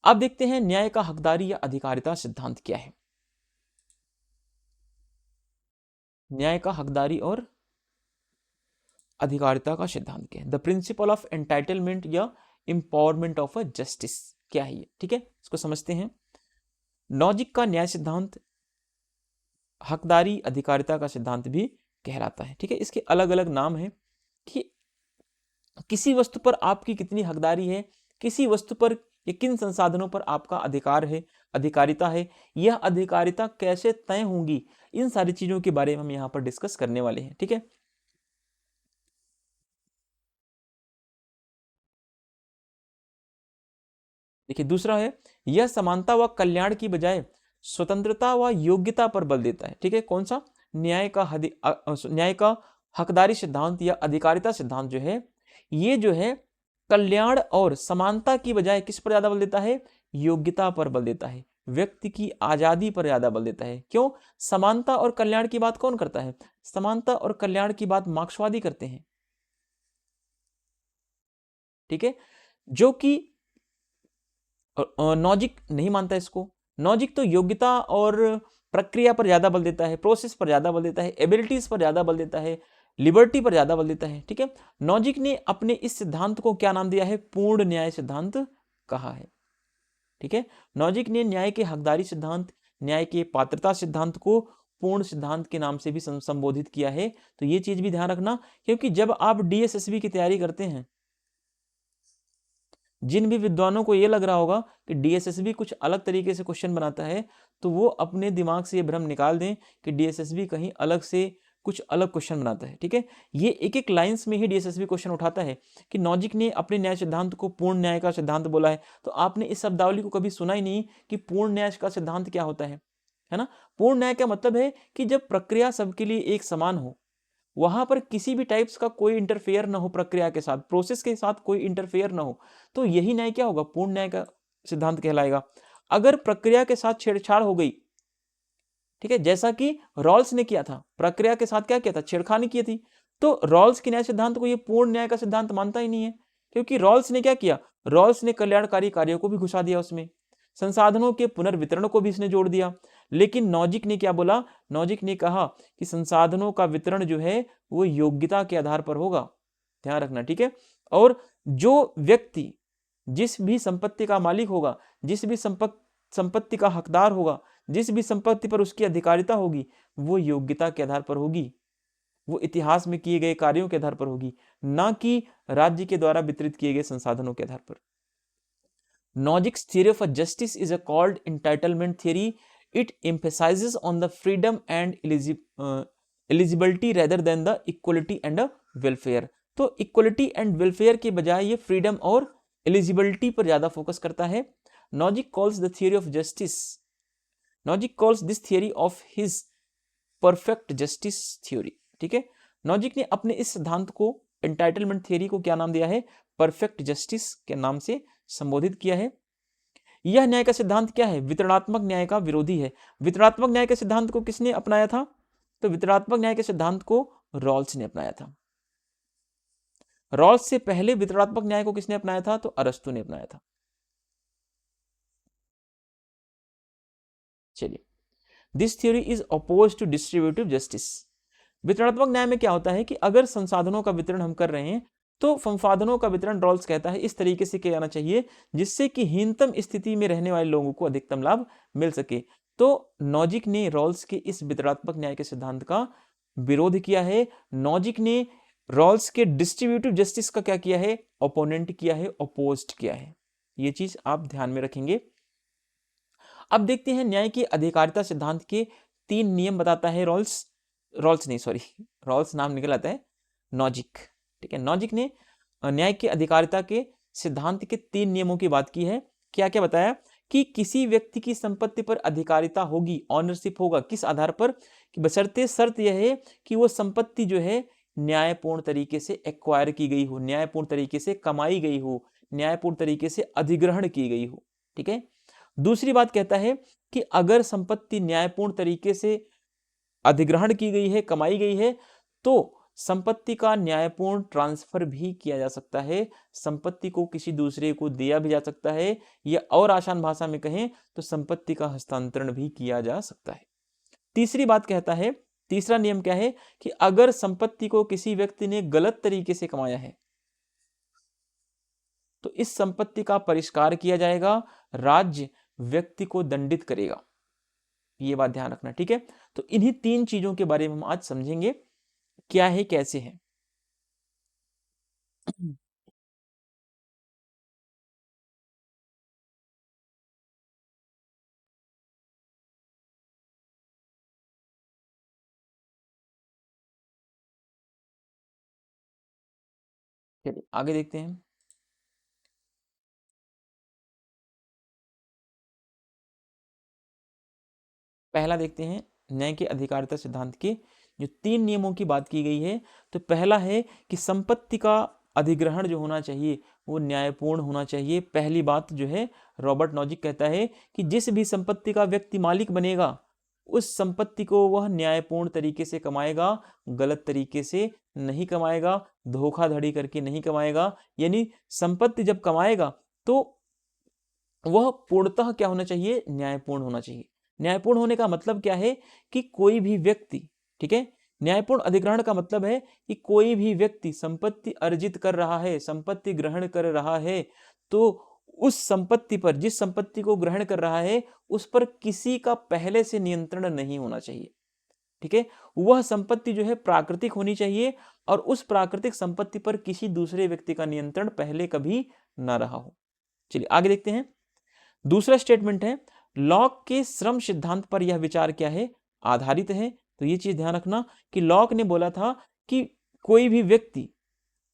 अब देखते हैं न्याय का हकदारी या अधिकारिता सिद्धांत क्या है। न्याय का हकदारी और अधिकारिता का सिद्धांत क्या है, द प्रिंसिपल ऑफ एंटाइटलमेंट या इंपावरमेंट ऑफ अ जस्टिस क्या है ये। ठीक है, इसको समझते हैं। लॉजिक का न्याय सिद्धांत हकदारी अधिकारिता का सिद्धांत भी कहलाता है। ठीक है, इसके अलग अलग नाम हैं कि किसी वस्तु पर आपकी कितनी हकदारी है, किसी वस्तु पर या किन संसाधनों पर आपका अधिकार है, अधिकारिता है, यह अधिकारिता कैसे तय होंगी, इन सारी चीजों के बारे में हम यहाँ पर डिस्कस करने वाले हैं। ठीक है, देखिए दूसरा है, यह समानता व कल्याण की बजाय स्वतंत्रता व योग्यता पर बल देता है। ठीक है, कौन सा? न्याय का हकदारी सिद्धांत या अधिकारिता सिद्धांत जो है, ये जो है कल्याण और समानता की बजाय किस पर ज्यादा बल देता है? योग्यता पर बल देता है, व्यक्ति की आजादी पर ज्यादा बल देता है। क्यों? समानता और कल्याण की बात कौन करता है? समानता और कल्याण की बात मार्क्सवादी करते हैं। ठीक है, जो कि नॉजिक नहीं मानता इसको। नॉजिक तो योग्यता और प्रक्रिया पर ज्यादा बल देता है, प्रोसेस पर ज्यादा बल देता है, एबिलिटीज पर ज्यादा बल देता है, लिबर्टी पर ज्यादा बल देता है। ठीक है, नॉजिक ने अपने इस सिद्धांत को क्या नाम दिया है? पूर्ण न्याय सिद्धांत कहा है। ठीक है, नॉजिक ने न्याय के हकदारी सिद्धांत, न्याय के पात्रता सिद्धांत को पूर्ण सिद्धांत के नाम से भी संबोधित किया है। तो ये चीज भी ध्यान रखना, क्योंकि जब आप डीएसएसबी की तैयारी करते हैं, जिन भी विद्वानों को यह लग रहा होगा कि डीएसएसबी कुछ अलग तरीके से क्वेश्चन बनाता है, तो वो अपने दिमाग से ये भ्रम निकाल दें कि डीएसएसबी कहीं अलग से कुछ अलग क्वेश्चन बनाता है। ठीक है, ये एक एक लाइंस में ही डीएसएसबी क्वेश्चन उठाता है कि नॉजिक ने अपने न्याय सिद्धांत को पूर्ण न्याय का सिद्धांत बोला है। तो आपने इस शब्दावली को कभी सुना ही नहीं कि पूर्ण न्याय का सिद्धांत क्या होता है ना? पूर्ण न्याय का मतलब है कि जब प्रक्रिया सबके लिए एक समान हो, वहां पर किसी भी टाइप्स का कोई इंटरफेयर ना हो, प्रक्रिया के साथ, प्रोसेस के साथ कोई इंटरफेयर ना हो, तो यही न्याय क्या होगा? पूर्ण न्याय का सिद्धांत कहलाएगा। अगर प्रक्रिया के साथ छेड़छाड़ हो गई, ठीक है, जैसा कि रॉल्स ने किया था, प्रक्रिया के साथ क्या किया था? छेड़खानी की थी, तो रॉल्स के न्याय सिद्धांत को ये पूर्ण न्याय का सिद्धांत मानता ही नहीं है। क्योंकि रॉल्स ने क्या किया? रॉल्स ने कल्याणकारी कार्यों को भी घुसा दिया उसमें, संसाधनों के पुनर्वितरण को भी इसने जोड़ दिया। लेकिन नॉजिक ने क्या बोला? नॉजिक ने कहा कि संसाधनों का वितरण जो है वो योग्यता के आधार पर होगा। ध्यान रखना, ठीक है। और जो व्यक्ति जिस भी संपत्ति का मालिक होगा, जिस भी संपत्ति का हकदार होगा, जिस भी संपत्ति पर उसकी अधिकारिता होगी, वो योग्यता के आधार पर होगी, वो इतिहास में किए गए कार्यों के आधार पर होगी, ना कि राज्य के द्वारा वितरित किए गए संसाधनों के आधार पर। Nogic's theory of justice is called entitlement theory. It emphasizes on the freedom and eligibility rather than the equality and welfare. तो इक्वलिटी एंड वेलफेयर के बजाय ये फ्रीडम और एलिजिबिलिटी पर ज्यादा फोकस करता है। Nozick calls the theory of justice. Nozick calls this theory of his perfect justice theory. ठीक है, नॉजिक ने अपने इस सिद्धांत को, एंटाइटलमेंट थियरी को क्या नाम दिया है? परफेक्ट जस्टिस के नाम से संबोधित किया है। यह न्याय का सिद्धांत क्या है? वितरणात्मक न्याय का विरोधी है। वितरणात्मक न्याय के सिद्धांत को किसने अपनाया था? तो वितरणात्मक न्याय के सिद्धांत को रॉल्स ने अपनाया था। रॉल्स से पहले वितरणात्मक न्याय को किसने अपनाया था? तो अरस्तु ने अपनाया था। चलिए, this theory is oppose to distributive justice. वितरणात्मक न्याय में क्या होता है कि अगर संसाधनों का वितरण हम कर रहे हैं, तो संसाधनों का वितरण, रॉल्स कहता है, इस तरीके से किया जाना चाहिए जिससे कि हीनतम स्थिति में रहने वाले लोगों को अधिकतम लाभ मिल सके। तो नॉजिक ने रॉल्स के इस वितरणात्मक न्याय के सिद्धांत का विरोध किया है। नॉजिक ने रॉल्स के डिस्ट्रीब्यूटिव जस्टिस का क्या किया है? ओपोनेंट किया है, अपोज्ड किया है। ये चीज आप ध्यान में रखेंगे। अब देखते हैं न्याय की अधिकारिता सिद्धांत के 3 नियम बताता है रॉल्स। रॉल्स नहीं, सॉरी, रॉल्स नाम निकल आता है, नॉजिक। ठीक है, नॉजिक ने न्याय की अधिकारिता के सिद्धांत के 3 नियमों की बात की है। क्या क्या बताया? कि किसी व्यक्ति की संपत्ति पर अधिकारिता होगी, ऑनरशिप होगा, किस आधार पर? कि बशर्ते शर्त यह है कि वो संपत्ति जो है न्यायपूर्ण तरीके से एक्वायर की गई हो, न्यायपूर्ण तरीके से कमाई गई हो, न्यायपूर्ण तरीके से अधिग्रहण की गई हो। ठीक है, दूसरी बात कहता है कि अगर संपत्ति न्यायपूर्ण तरीके से अधिग्रहण की गई है, कमाई गई है, तो संपत्ति का न्यायपूर्ण ट्रांसफर भी किया जा सकता है, संपत्ति को किसी दूसरे को दिया भी जा सकता है, या और आसान भाषा में कहें तो संपत्ति का हस्तांतरण भी किया जा सकता है। तीसरी बात कहता है, तीसरा नियम क्या है? कि अगर संपत्ति को किसी व्यक्ति ने गलत तरीके से कमाया है, तो इस संपत्ति का परिष्कार किया जाएगा, राज्य व्यक्ति को दंडित करेगा। ये बात ध्यान रखना, ठीक है। तो इन्हीं 3 चीजों के बारे में हम आज समझेंगे, क्या है, कैसे है। चलिए आगे देखते हैं। पहला देखते हैं न्याय के अधिकारिता सिद्धांत के जो 3 नियमों की बात की गई है। तो पहला है कि संपत्ति का अधिग्रहण जो होना चाहिए वो न्यायपूर्ण होना चाहिए। पहली बात जो है रॉबर्ट नॉजिक कहता है कि जिस भी संपत्ति का व्यक्ति मालिक बनेगा उस संपत्ति को वह न्यायपूर्ण तरीके से कमाएगा, गलत तरीके से नहीं कमाएगा, धोखाधड़ी करके नहीं कमाएगा। यानी संपत्ति जब कमाएगा तो वह पूर्णतः क्या होना चाहिए, न्यायपूर्ण होना चाहिए। न्यायपूर्ण होने का मतलब क्या है कि कोई भी व्यक्ति, ठीक है, न्यायपूर्ण अधिग्रहण का मतलब है कि कोई भी व्यक्ति संपत्ति अर्जित कर रहा है, संपत्ति ग्रहण कर रहा है, तो उस संपत्ति पर, जिस संपत्ति को ग्रहण कर रहा है उस पर किसी का पहले से नियंत्रण नहीं होना चाहिए। ठीक है, वह संपत्ति जो है प्राकृतिक होनी चाहिए और उस प्राकृतिक संपत्ति पर किसी दूसरे व्यक्ति का नियंत्रण पहले कभी ना रहा हो। चलिए आगे देखते हैं। दूसरा स्टेटमेंट है लॉक के श्रम सिद्धांत पर यह विचार क्या है, आधारित है। तो ये चीज ध्यान रखना कि लॉक ने बोला था कि कोई भी व्यक्ति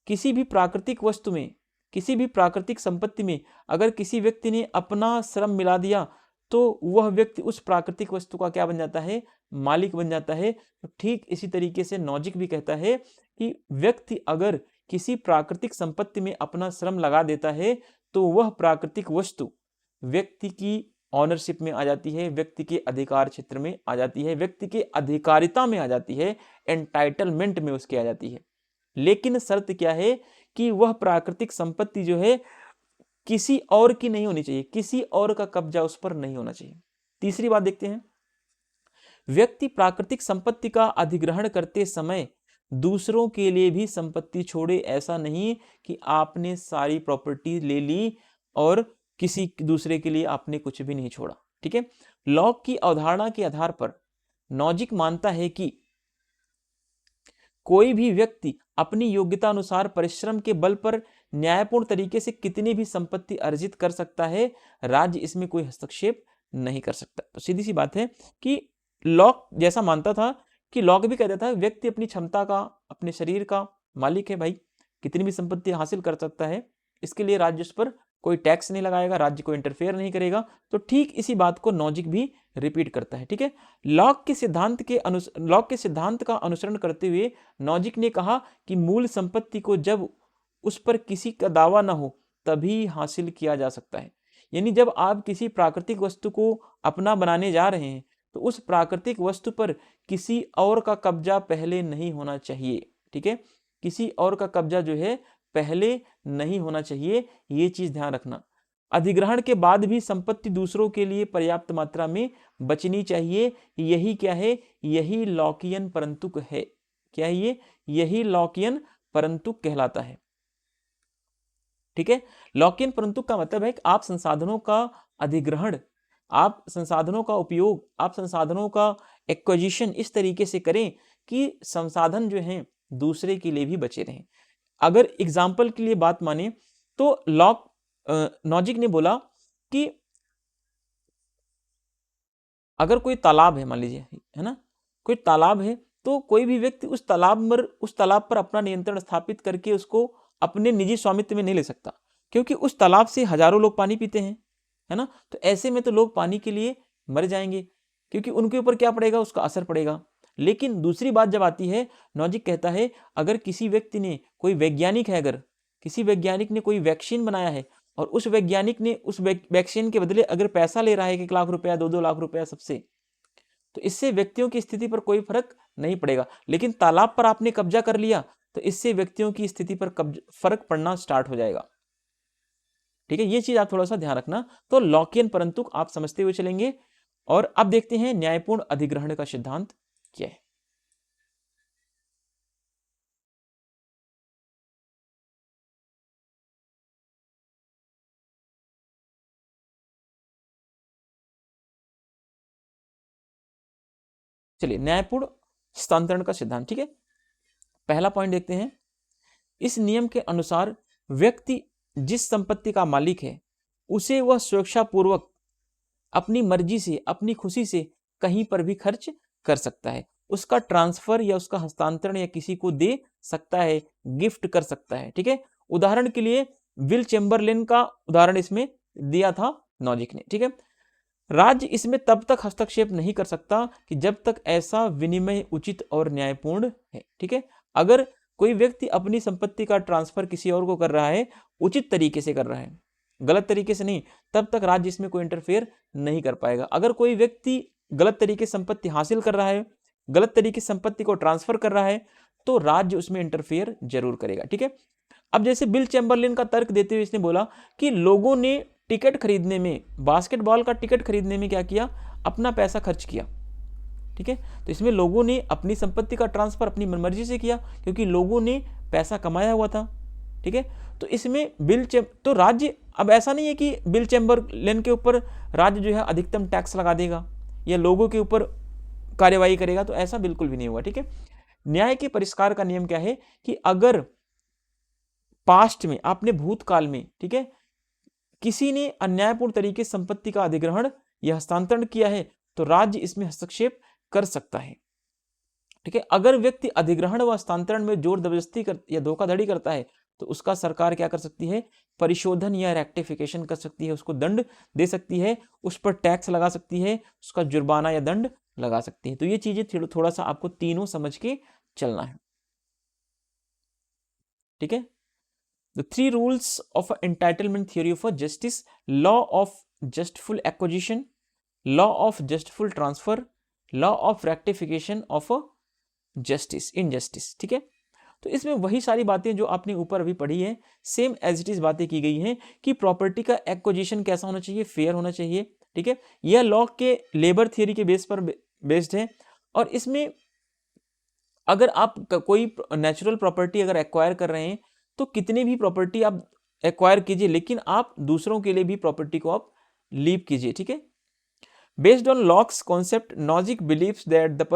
किसी भी प्राकृतिक वस्तु में, किसी भी प्राकृतिक संपत्ति में अगर किसी व्यक्ति ने अपना श्रम मिला दिया तो वह व्यक्ति उस प्राकृतिक वस्तु का क्या बन जाता है, मालिक बन जाता है। तो ठीक इसी तरीके से नॉजिक भी कहता है कि व्यक्ति अगर किसी प्राकृतिक संपत्ति में अपना श्रम लगा देता है तो वह प्राकृतिक वस्तु व्यक्ति की ऑनरशिप में आ जाती है, व्यक्ति के अधिकार क्षेत्र में आ जाती है, व्यक्ति के अधिकारिता में आ जाती है, एंटाइटलमेंट में उसके आ जाती है। लेकिन शर्त क्या है कि वह प्राकृतिक संपत्ति जो है किसी और की नहीं होनी चाहिए, किसी और का कब्जा उस पर नहीं होना चाहिए। तीसरी बात देखते हैं, व्यक्ति प्राकृतिक संपत्ति का अधिग्रहण करते समय दूसरों के लिए भी संपत्ति छोड़े। ऐसा नहीं कि आपने सारी प्रॉपर्टी ले ली और किसी दूसरे के लिए आपने कुछ भी नहीं छोड़ा। ठीक है, लॉक की अवधारणा के आधार पर नॉजिक मानता है कि कोई भी व्यक्ति अपनी योग्यता अनुसार परिश्रम के बल पर न्यायपूर्ण तरीके से कितनी भी संपत्ति अर्जित कर सकता है, राज्य इसमें कोई हस्तक्षेप नहीं कर सकता। तो सीधी सी बात है कि लॉक जैसा मानता था कि लॉक भी कहता था व्यक्ति अपनी क्षमता का, अपने शरीर का मालिक है भाई, कितनी भी संपत्ति हासिल कर सकता है, इसके लिए राज्य उस पर कोई टैक्स नहीं लगाएगा, राज्य को इंटरफेयर नहीं करेगा। तो ठीक इसी बात को नॉजिक भी रिपीट करता है। ठीक है, लॉक के सिद्धांत का अनुसरण करते हुए नॉजिक ने कहा कि मूल संपत्ति को जब उस पर किसी का दावा ना हो तभी हासिल किया जा सकता है। यानी जब आप किसी प्राकृतिक वस्तु को अपना बनाने जा रहे हैं तो उस प्राकृतिक वस्तु पर किसी और का कब्जा पहले नहीं होना चाहिए। ठीक है, किसी और का कब्जा जो है पहले नहीं होना चाहिए, ये चीज ध्यान रखना। अधिग्रहण के बाद भी संपत्ति दूसरों के लिए पर्याप्त मात्रा में बचनी चाहिए। यही क्या है, यही लॉकियन परंतुक है। क्या है ये, यही लॉकियन परंतुक कहलाता है। ठीक है, लॉकियन परंतुक का मतलब है कि आप संसाधनों का अधिग्रहण, आप संसाधनों का उपयोग, आप संसाधनों का एक्विजिशन इस तरीके से करें कि संसाधन जो हैं दूसरे के लिए भी बचे रहें। अगर एग्जाम्पल के लिए बात माने तो नॉजिक ने बोला कि अगर कोई तालाब है, मान लीजिए, है ना, कोई तालाब है, तो कोई भी व्यक्ति उस तालाब पर अपना नियंत्रण स्थापित करके उसको अपने निजी स्वामित्व में नहीं ले सकता, क्योंकि उस तालाब से हजारों लोग पानी पीते हैं, है ना। तो ऐसे में तो लोग पानी के लिए मर जाएंगे, क्योंकि उनके ऊपर क्या पड़ेगा, उसका असर पड़ेगा। लेकिन दूसरी बात जब आती है, नॉजिक कहता है अगर किसी व्यक्ति ने, कोई वैज्ञानिक है, अगर किसी वैज्ञानिक ने कोई वैक्सीन बनाया है और उस वैज्ञानिक ने उस वैक्सीन के बदले अगर पैसा ले रहा है 1 लाख रुपया, 2 लाख रुपया सबसे, तो इससे व्यक्तियों की स्थिति पर कोई फर्क नहीं पड़ेगा। लेकिन तालाब पर आपने कब्जा कर लिया तो इससे व्यक्तियों की स्थिति पर फर्क पड़ना स्टार्ट हो जाएगा। ठीक है, ये चीज आप थोड़ा सा ध्यान रखना। तो लॉकियन परंतुक आप समझते हुए चलेंगे। और अब देखते हैं न्यायपूर्ण अधिग्रहण का सिद्धांत क्या है। चलिए, न्यायपूर्ण हस्तांतरण का सिद्धांत। ठीक है, पहला पॉइंट देखते हैं। इस नियम के अनुसार व्यक्ति जिस संपत्ति का मालिक है उसे वह सुरक्षा पूर्वक अपनी मर्जी से, अपनी खुशी से कहीं पर भी खर्च कर सकता है। उसका ट्रांसफर या उसका हस्तांतरण या किसी को दे सकता है, गिफ्ट कर सकता है। ठीक है, उदाहरण के लिए विल चेम्बरलेन का उदाहरण इसमें दिया था नॉजिक ने। ठीक है, राज्य इसमें तब तक हस्तक्षेप नहीं कर सकता कि जब तक ऐसा विनिमय उचित और न्यायपूर्ण है। ठीक है, अगर कोई व्यक्ति अपनी संपत्ति का ट्रांसफर किसी और को कर रहा है, उचित तरीके से कर रहा है, गलत तरीके से नहीं, तब तक राज्य इसमें कोई इंटरफेयर नहीं कर पाएगा। अगर कोई व्यक्ति गलत तरीके से संपत्ति हासिल कर रहा है, गलत तरीके से संपत्ति को ट्रांसफर कर रहा है, तो राज्य उसमें इंटरफेयर जरूर करेगा। ठीक है, अब जैसे बिल चैम्बरलिन का तर्क देते हुए इसने बोला कि लोगों ने टिकट खरीदने में, बास्केटबॉल का टिकट खरीदने में क्या किया, अपना पैसा खर्च किया। ठीक है, तो इसमें लोगों ने अपनी संपत्ति का ट्रांसफर अपनी मनमर्जी से किया क्योंकि लोगों ने पैसा कमाया हुआ था। ठीक है, तो इसमें तो राज्य, अब ऐसा नहीं है कि बिल चैम्बरलेन के ऊपर राज्य जो है अधिकतम टैक्स लगा देगा या लोगों के ऊपर कार्यवाही करेगा, तो ऐसा बिल्कुल भी नहीं होगा। ठीक है, न्याय के परिष्कार का नियम क्या है कि अगर पास्ट में, आपने भूतकाल में, ठीक है, किसी ने अन्यायपूर्ण तरीके से संपत्ति का अधिग्रहण या हस्तांतरण किया है, तो राज्य इसमें हस्तक्षेप कर सकता है। ठीक है, अगर व्यक्ति अधिग्रहण व हस्तांतरण में जोर जबरदस्ती या धोखाधड़ी करता है, तो उसका सरकार क्या कर सकती है, परिशोधन या रेक्टिफिकेशन कर सकती है, उसको दंड दे सकती है, उस पर टैक्स लगा सकती है, उसका जुर्माना या दंड लगा सकती है। तो ये चीजें थोड़ा सा आपको तीनों समझ के चलना है। ठीक है, The three rules of entitlement theory of justice: law of justful acquisition, law of justful transfer, law of rectification of justice injustice। ठीक है, तो इसमें वही सारी बातें जो आपने ऊपर अभी पढ़ी है, सेम एज इट इज बातें की गई हैं कि प्रॉपर्टी का एक्विजिशन कैसा होना चाहिए, फेयर होना चाहिए। ठीक है, यह लॉ के लेबर थियरी के बेस पर बेस्ड है, और इसमें अगर आप कोई नेचुरल प्रॉपर्टी अगर एक्वायर कर रहे हैं, तो कितनी भी प्रॉपर्टी आप एक्वायर कीजिए, लेकिन आप दूसरों के लिए भी प्रॉपर्टी को आप लीव कीजिए। ठीक है, based on Locke's concept, Nozick believes that the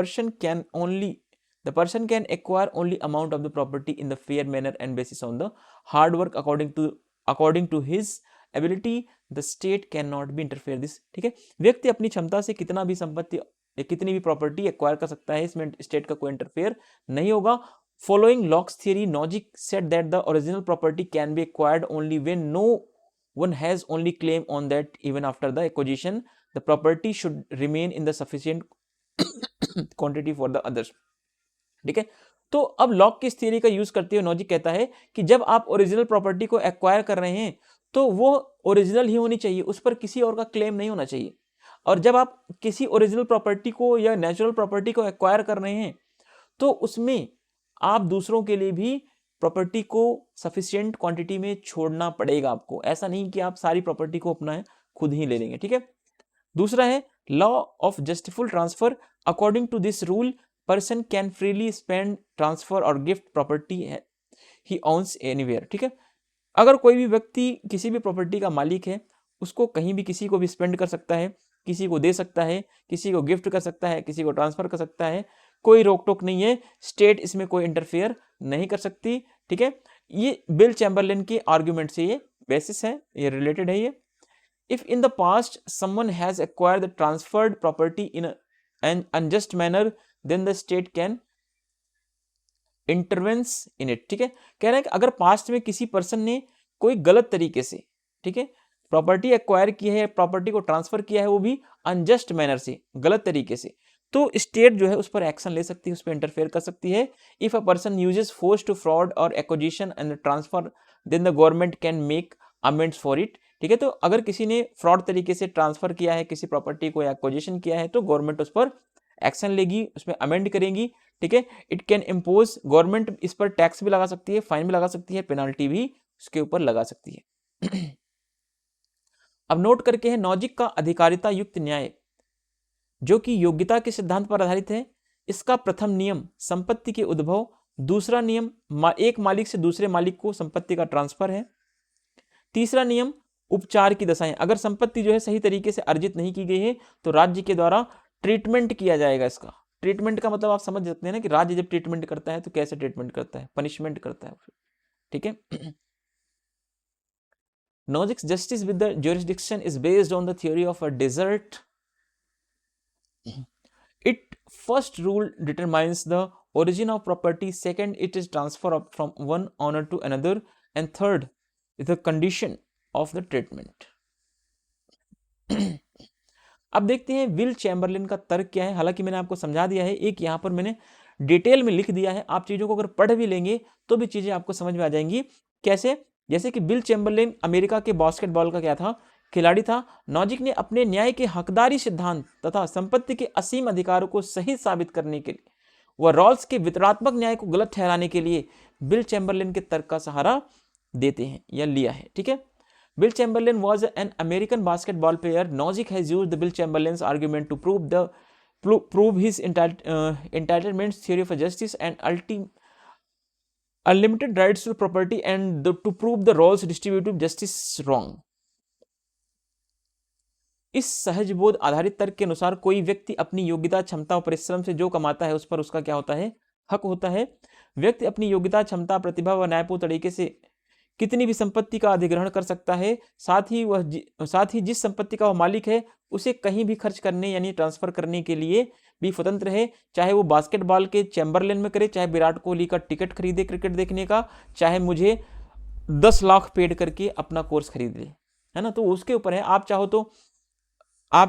person can acquire only amount of the property in the fair manner and basis on the hard work according to his ability, the state can not be interfere this. ठीक है, व्यक्ति अपनी क्षमता से कितना भी संपत्ति या कितनी भी प्रॉपर्टी एक्वायर कर सकता है, इसमें स्टेट का कोई इंटरफेयर नहीं होगा। Following Locke's theory, Nozick said that the original property can be acquired only when no one has only claim on that. Even after the acquisition, the property should remain in the sufficient quantity for the others. ठीक है, तो अब lock की इस theory का use करते हुए Nozick कहता है कि जब आप ओरिजिनल प्रॉपर्टी को एक्वायर कर रहे हैं, तो वो ओरिजिनल ही होनी चाहिए, उस पर किसी और का क्लेम नहीं होना चाहिए। और जब आप किसी ओरिजिनल प्रॉपर्टी को या नेचुरल प्रॉपर्टी को एक्वायर कर रहे हैं, तो उसमें आप दूसरों के लिए भी प्रॉपर्टी को सफिशिएंट क्वांटिटी में छोड़ना पड़ेगा आपको। ऐसा नहीं कि आप सारी प्रॉपर्टी को अपना खुद ही ले लेंगे। ठीक है, दूसरा है law of justiful transfer. According to this rule, person can freely spend, transfer और gift property he owns anywhere. ठीक है, अगर कोई भी व्यक्ति किसी भी प्रॉपर्टी का मालिक है, उसको कहीं भी किसी को भी स्पेंड कर सकता है, किसी को दे सकता है, किसी को गिफ्ट कर सकता है, किसी को ट्रांसफर कर सकता है, कोई रोक टोक नहीं है, स्टेट इसमें कोई इंटरफेयर नहीं कर सकती। ठीक है, ये बिल चैम्बरलिन के आर्ग्यूमेंट से ये बेसिस है, ये रिलेटेड है। ये if in the past someone has acquired the transferred property in an unjust manner, then the state can intervenes in it. ठीक है, कह रहे हैं कि अगर पास्ट में किसी पर्सन ने कोई गलत तरीके से, ठीक है, प्रॉपर्टी एक्वायर की है, प्रॉपर्टी को ट्रांसफर किया है, वो भी अनजस्ट मैनर से, गलत तरीके से, तो स्टेट जो है उस पर एक्शन ले सकती है, उस पर इंटरफेयर कर सकती है। If a person uses force to fraud और acquisition and transfer, then the government can make amends for it. ठीक है, तो अगर किसी ने फ्रॉड तरीके से ट्रांसफर किया है किसी प्रॉपर्टी को या एक्विजिशन किया है, तो गवर्नमेंट उस पर एक्शन लेगी, उसमें अमेंड करेगी। ठीक है, इट कैन इम्पोज, गवर्नमेंट इस पर टैक्स भी लगा सकती है, फाइन भी लगा सकती है, पेनाल्टी भी उसके ऊपर लगा सकती है। अब नोट करके है नॉजिक का अधिकारिता युक्त न्याय, जो कि योग्यता के सिद्धांत पर आधारित है। इसका प्रथम नियम संपत्ति के उद्भव, दूसरा नियम एक मालिक से दूसरे मालिक को संपत्ति का ट्रांसफर है, तीसरा नियम उपचार की दशाएं, अगर संपत्ति जो है सही तरीके से अर्जित नहीं की गई है, तो राज्य के द्वारा ट्रीटमेंट किया जाएगा। इसका ट्रीटमेंट का मतलब आप समझ सकते हैं ना कि राज्य जब ट्रीटमेंट करता है तो कैसे ट्रीटमेंट करता है, पनिशमेंट करता है। ठीक है, Nozik's justice with the jurisdiction is based on the theory of a desert. It first rule determines the origin of property, second it is transfer from one owner to another, and third is the condition of the treatment. अब देखते हैं will Chamberlain का तर्क क्या है। हालांकि मैंने आपको समझा दिया है, एक यहाँ पर मैंने डिटेल में लिख दिया है। आप चीजों को अगर पढ़ भी लेंगे तो भी चीजें आपको समझ में आ जाएंगी। कैसे? जैसे कि विल चैम्बरलिन अमेरिका के बास्केटबॉल का क्या था, खिलाड़ी था। नॉजिक ने अपने न्याय के हकदारी सिद्धांत तथा संपत्ति के असीम अधिकारों को सही साबित करने के लिए व रॉल्स के वितरणात्मक न्याय को गलत ठहराने के लिए बिल चैम्बरलिन के तर्क का सहारा देते हैं या लिया है। ठीक है। Bill Chamberlain was an American basketball player. Nozick has used the Bill Chamberlain's argument to prove his entitlements theory of justice and unlimited rights to property and to prove the Rawls distributive justice wrong. इस सहजबोध आधारित तर्क के अनुसार कोई व्यक्ति अपनी योग्यता, क्षमता और परिश्रम से जो कमाता है उस पर उसका क्या होता है, हक होता है। व्यक्ति अपनी योग्यता, क्षमता, प्रतिभा व न्यायपूर्ण तरीके से कितनी भी संपत्ति का अधिग्रहण कर सकता है। साथ ही जिस संपत्ति का वह मालिक है उसे कहीं भी खर्च करने यानी ट्रांसफर करने के लिए भी स्वतंत्र है। चाहे वो बास्केटबॉल के चैम्बरलेन में करे, चाहे विराट कोहली का टिकट खरीदे क्रिकेट देखने का, चाहे मुझे 10 लाख पेड करके अपना कोर्स खरीद ले, है ना। तो उसके ऊपर है। आप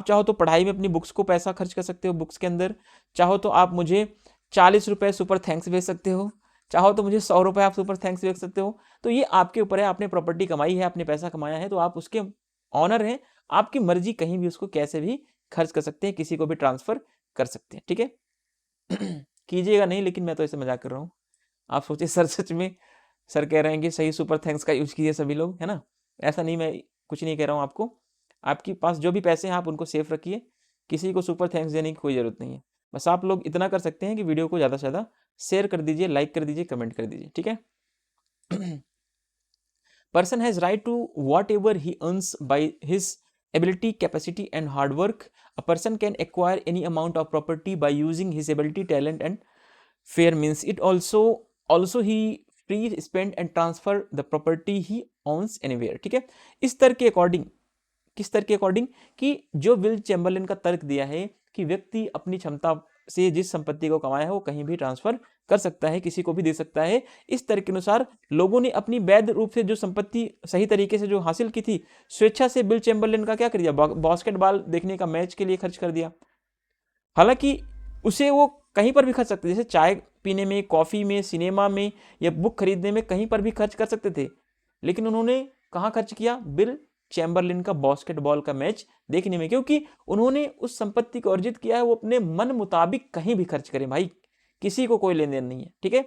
चाहो तो पढ़ाई में अपनी बुक्स को पैसा खर्च कर सकते हो बुक्स के अंदर। चाहो तो आप मुझे 40 रुपए सुपर थैंक्स भेज सकते हो, चाहो तो मुझे 100 रुपए आप सुपर थैंक्स भेज सकते हो। तो ये आपके ऊपर है। आपने प्रॉपर्टी कमाई है, आपने पैसा कमाया है, तो आप उसके ऑनर हैं। आपकी मर्जी, कहीं भी उसको कैसे भी खर्च कर सकते हैं, किसी को भी ट्रांसफर कर सकते हैं। ठीक है। कीजिएगा नहीं, लेकिन मैं तो ऐसे मजाक कर रहा हूँ। आप सोचिए सर सच में सर कह रहे हैं कि सही सुपर थैंक्स का यूज कीजिए सभी लोग, है ना। ऐसा नहीं, मैं कुछ नहीं कह रहा हूँ आपको। आपके पास जो भी पैसे हैं आप उनको सेफ रखिए, किसी को सुपर थैंक्स देने की कोई जरूरत नहीं है। बस आप लोग इतना कर सकते हैं कि वीडियो को ज़्यादा से ज़्यादा शेयर कर दीजिए, लाइक कर दीजिए, कमेंट कर दीजिए। ठीक है। Person has right to whatever he earns by his ability, capacity and hard work. A person can acquire any amount of property by using his ability, talent and fair means. It also he free spend and transfer the property he owns anywhere. ठीक है। इस तर्क के according, किस तर्क के according, कि जो विल चैम्बरलिन का तर्क दिया है कि व्यक्ति अपनी क्षमता से जिस संपत्ति को कमाया है वो कहीं भी ट्रांसफर कर सकता है, किसी को भी दे सकता है। इस तर्क के अनुसार लोगों ने अपनी वैध रूप से जो संपत्ति सही तरीके से जो हासिल की थी, स्वेच्छा से बिल चैम्बरलिन का क्या कर दिया, बास्केटबॉल देखने का मैच के लिए खर्च कर दिया। हालांकि उसे वो कहीं पर भी खर्च सकते, जैसे चाय पीने में, कॉफी में, सिनेमा में या बुक खरीदने में, कहीं पर भी खर्च कर सकते थे। लेकिन उन्होंने कहाँ खर्च किया, बिल चैम्बरलिन का बास्केटबॉल का मैच देखने में, क्योंकि उन्होंने उस संपत्ति को अर्जित किया है, वो अपने मन मुताबिक कहीं भी खर्च करें भाई, किसी को कोई लेन देन नहीं है। ठीक है।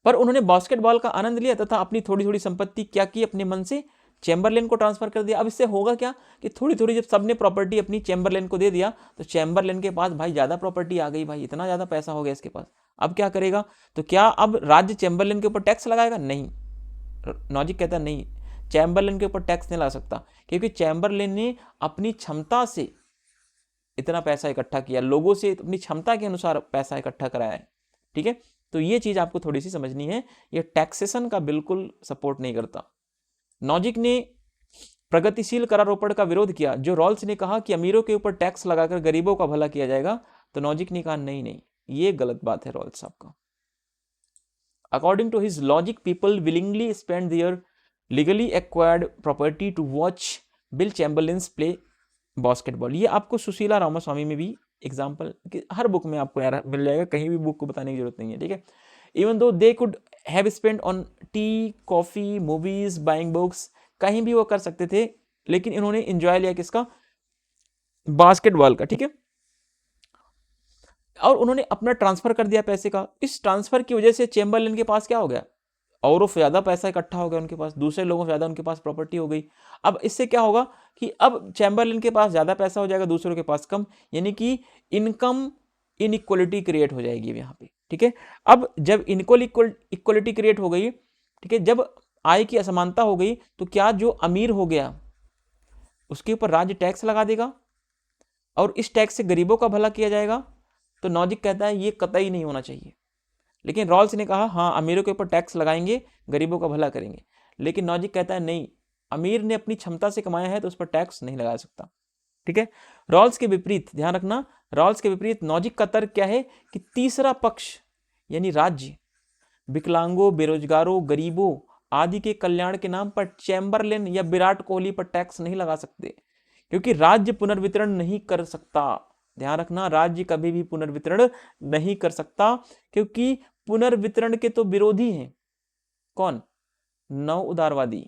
पर उन्होंने बास्केटबॉल का आनंद लिया तथा अपनी थोड़ी थोड़ी संपत्ति क्या की, अपने मन से चैम्बरलेन को ट्रांसफर कर दिया। अब इससे होगा क्या कि थोड़ी थोड़ी जब सबने प्रॉपर्टी अपनी चैम्बरलेन को दे दिया तो चैम्बरलेन के पास भाई ज्यादा प्रॉपर्टी आ गई, भाई इतना ज्यादा पैसा हो गया इसके पास। अब क्या करेगा, तो क्या अब राज्य चैम्बरलेन के ऊपर टैक्स लगाएगा? नहीं। नॉजिक कहता नहीं, चैम्बरलेन के ऊपर टैक्स नहीं लगा सकता, क्योंकि चैम्बरलेन ने अपनी क्षमता से इतना पैसा इकट्ठा किया, लोगों से अपनी क्षमता के अनुसार पैसा इकट्ठा कराया है। ठीक है। तो ये चीज आपको थोड़ी सी समझनी है। ये टैक्सेशन का बिल्कुल सपोर्ट नहीं करता। नॉजिक ने प्रगतिशील करारोपण का विरोध किया। जो रॉल्स ने कहा कि अमीरों के ऊपर टैक्स लगाकर गरीबों का भला किया जाएगा, तो नॉजिक ने कहा नहीं नहीं, ये गलत बात है रॉल्स साहब का। According to his logic, people willingly spend their legally acquired property to watch Bill Chamberlain's play basketball. ये आपको सुशीला रामास्वामी में भी एग्जाम्पल, हर बुक में आपको यार मिल जाएगा, कहीं भी बुक को बताने की जरूरत नहीं है। ठीक है। Even though they could have spend on T, coffee, movies, buying books, कहीं भी वो कर सकते थे, लेकिन इन्होंने एंजॉय लिया किसका, बास्केटबॉल का। ठीक है। और उन्होंने अपना ट्रांसफर कर दिया पैसे का। इस ट्रांसफर की वजह से चैम्बरलेन के पास क्या हो गया, और ज्यादा पैसा इकट्ठा हो गया उनके पास, दूसरे लोगों से ज्यादा उनके पास प्रॉपर्टी हो गई। अब इससे क्या होगा कि अब चैम्बरलेन के पास ज्यादा पैसा हो जाएगा, दूसरों के पास कम, यानी कि इनकम इनइक्वलिटी क्रिएट हो जाएगी यहाँ पे। ठीक है। अब जब इक्वलिटी क्रिएट हो गई, ठीक है, जब आय की असमानता हो गई, तो क्या जो अमीर हो गया उसके ऊपर राज्य टैक्स लगा देगा और इस टैक्स से गरीबों का भला किया जाएगा? तो नॉजिक कहता है ये कतई नहीं होना चाहिए। लेकिन रॉल्स ने कहा हाँ, अमीरों के ऊपर टैक्स लगाएंगे, गरीबों का भला करेंगे। लेकिन नॉजिक कहता है नहीं, अमीर ने अपनी क्षमता से कमाया है तो उस पर टैक्स नहीं लगा सकता। ठीक है। रॉल्स के विपरीत, ध्यान रखना, रॉल्स के विपरीत नॉजिक का तर्क क्या है कि तीसरा पक्ष यानी राज्य विकलांगों, बेरोजगारों, गरीबों आदि के कल्याण के नाम पर चैम्बरलेन या विराट कोहली पर टैक्स नहीं लगा सकते, क्योंकि राज्य पुनर्वितरण नहीं कर सकता। ध्यान रखना, राज्य कभी भी पुनर्वितरण नहीं कर सकता, क्योंकि पुनर्वितरण के तो विरोधी हैं। कौन? नव उदारवादी।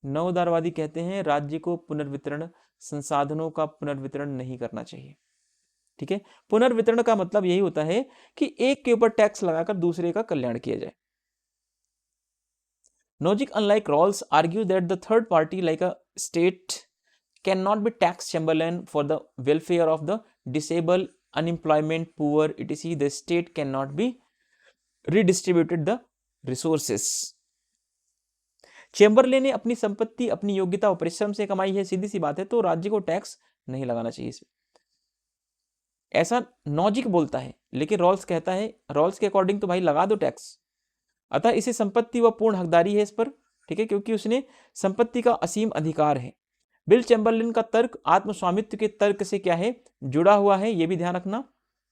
नव उदारवादी कहते हैं राज्य को पुनर्वितरण, संसाधनों का पुनर्वितरण नहीं करना चाहिए। ठीक है, पुनर्वितरण का मतलब यही होता है कि एक के ऊपर टैक्स लगाकर दूसरे का कल्याण किया जाए। Nozick, unlike Rawls, argue that the third party, like a state, cannot be tax Chamberlain for the welfare of the disabled, unemployment, poor, etc. The state cannot be redistributed the resources. Chamberlain ने अपनी संपत्ति, अपनी योग्यता और परिश्रम से कमाई है, सीधी सी बात है, तो राज्य को टैक्स नहीं लगाना चाहिए इसमें। ऐसा नॉजिक बोलता है, लेकिन रॉल्स कहता है, रॉल्स के अकॉर्डिंग तो भाई लगा दो टैक्स। अतः इसे संपत्ति व पूर्ण हकदारी है इस पर, ठीक है, क्योंकि उसने संपत्ति का असीम अधिकार है। बिल चैम्बरलेन का तर्क आत्मस्वामित्व के तर्क से क्या है, जुड़ा हुआ है, यह भी ध्यान रखना।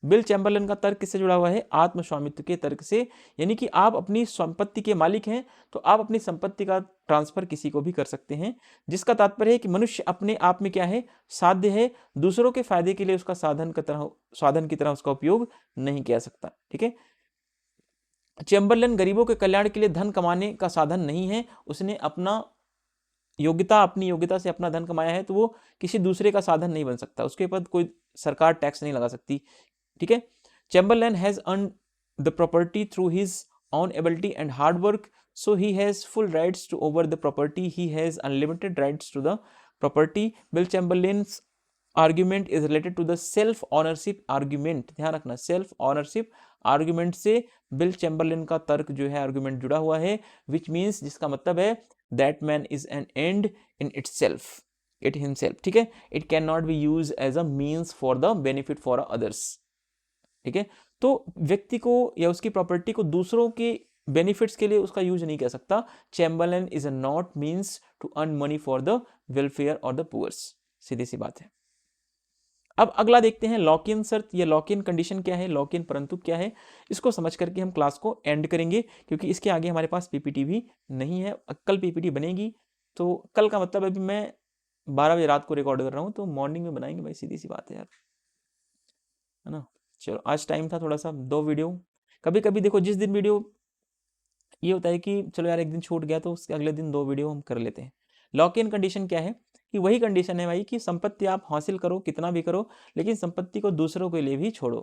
बिल चैम्बरलेन का तर्क किससे जुड़ा हुआ है? आत्मस्वामित्व के तर्क से, यानी कि आप अपनी संपत्ति के मालिक हैं, तो आप अपनी संपत्ति का ट्रांसफर किसी को भी कर सकते हैं, जिसका तात्पर्य है कि मनुष्य अपने आप में क्या है, साध्य है, दूसरों के फायदे के लिए उसका साधन की तरह उसका उपयोग नहीं किया सकता। ठीक है, चैम्बरलेन गरीबों के कल्याण के लिए धन कमाने का साधन नहीं है, उसने अपनी योग्यता से अपना धन कमाया है, तो वो किसी दूसरे का साधन नहीं बन सकता, उसके ऊपर कोई सरकार टैक्स नहीं लगा सकती। ठीक है, Chamberlain has earn the property through his own ability and hard work, so he has full rights to over the property, he has unlimited rights to the property. Bill Chamberlain's argument is related to the self ownership argument. ध्यान रखना, self ownership argument से Bill Chamberlain का तर्क जो है, argument जुड़ा हुआ है, विच मीन्स, जिसका मतलब है that man is an end in itself, it himself. ठीक है, it can not be use as a means for the benefit for others. ठीक है, तो व्यक्ति को या उसकी प्रॉपर्टी को दूसरों के बेनिफिट्स के लिए उसका यूज नहीं कर सकता। Chamberlain is a not means to earn money for the welfare और द पुअर्स, सीधी सी बात है। अब अगला देखते हैं लॉक इन शर्त या लॉक इन कंडीशन क्या है, लॉक इन परंतु क्या है, इसको समझ करके हम क्लास को एंड करेंगे, क्योंकि इसके आगे हमारे पास पीपीटी भी नहीं है। कल पीपीटी बनेगी, तो कल का मतलब अभी मैं 12 बजे रात को रिकॉर्ड कर रहा हूँ, तो मॉर्निंग में बनाएंगे भाई, सीधी सी बात है यार, है ना। चलो, आज टाइम था थोड़ा सा, 2 वीडियो। कभी कभी देखो, जिस दिन वीडियो ये होता है कि चलो यार एक दिन छूट गया, तो उसके अगले दिन 2 वीडियो हम कर लेते हैं। लॉक इन कंडीशन क्या है कि वही कंडीशन है भाई कि संपत्ति आप हासिल करो, कितना भी करो, लेकिन संपत्ति को दूसरों के लिए भी छोड़ो।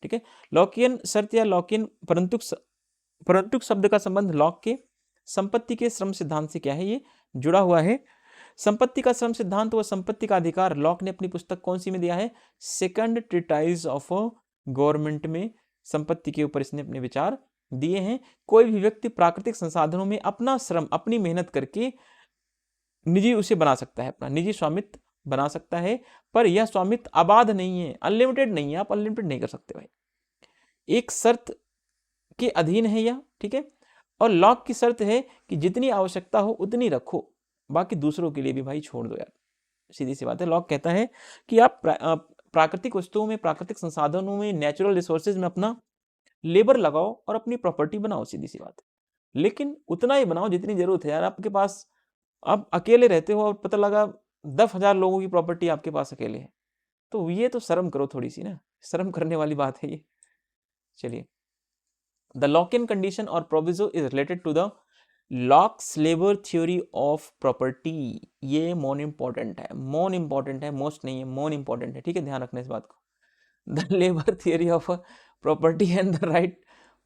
ठीक है, लॉक इन शर्त या लॉक इन परंतु शब्द का संबंध लॉक के संपत्ति के श्रम सिद्धांत से क्या है, ये जुड़ा हुआ है। संपत्ति का श्रम सिद्धांत व संपत्ति का अधिकार लॉक ने अपनी पुस्तक कौन सी में दिया है? सेकंड ट्रीटाइज ऑफ गवर्नमेंट में संपत्ति के ऊपर इसने अपने विचार दिए हैं। कोई भी व्यक्ति प्राकृतिक संसाधनों में अपना श्रम, अपनी मेहनत करके निजी उसे बना सकता है, अपना निजी स्वामित्व बना सकता है, पर यह स्वामित्व आबाद नहीं है, अनलिमिटेड नहीं है, आप अनलिमिटेड नहीं कर सकते भाई, एक शर्त के अधीन है यह। ठीक है, और लॉक की शर्त है कि जितनी आवश्यकता हो उतनी रखो, बाकी दूसरों के लिए भी भाई छोड़ दो यार, सीधी सी बात है। लॉक कहता है कि आप प्राकृतिक वस्तुओं में, प्राकृतिक संसाधनों में, नेचुरल रिसोर्सेज में अपना लेबर लगाओ और अपनी प्रॉपर्टी बनाओ, सीधी सी बात है, लेकिन उतना ही बनाओ जितनी जरूरत है यार। आपके पास, आप अकेले रहते हो और पता लगा 10,000 लोगों की प्रॉपर्टी आपके पास अकेले है, तो ये तो शर्म करो थोड़ी सी ना, शर्म करने वाली बात है ये। चलिए, द लॉक इन कंडीशन और proviso is related to the Locke's labour theory of property. ये मोन इंपॉर्टेंट है, मोन इंपॉर्टेंट है, मोस्ट नहीं है, मोन इंपॉर्टेंट है। ठीक है, ध्यान रखना इस बात को। The labour theory of property and the right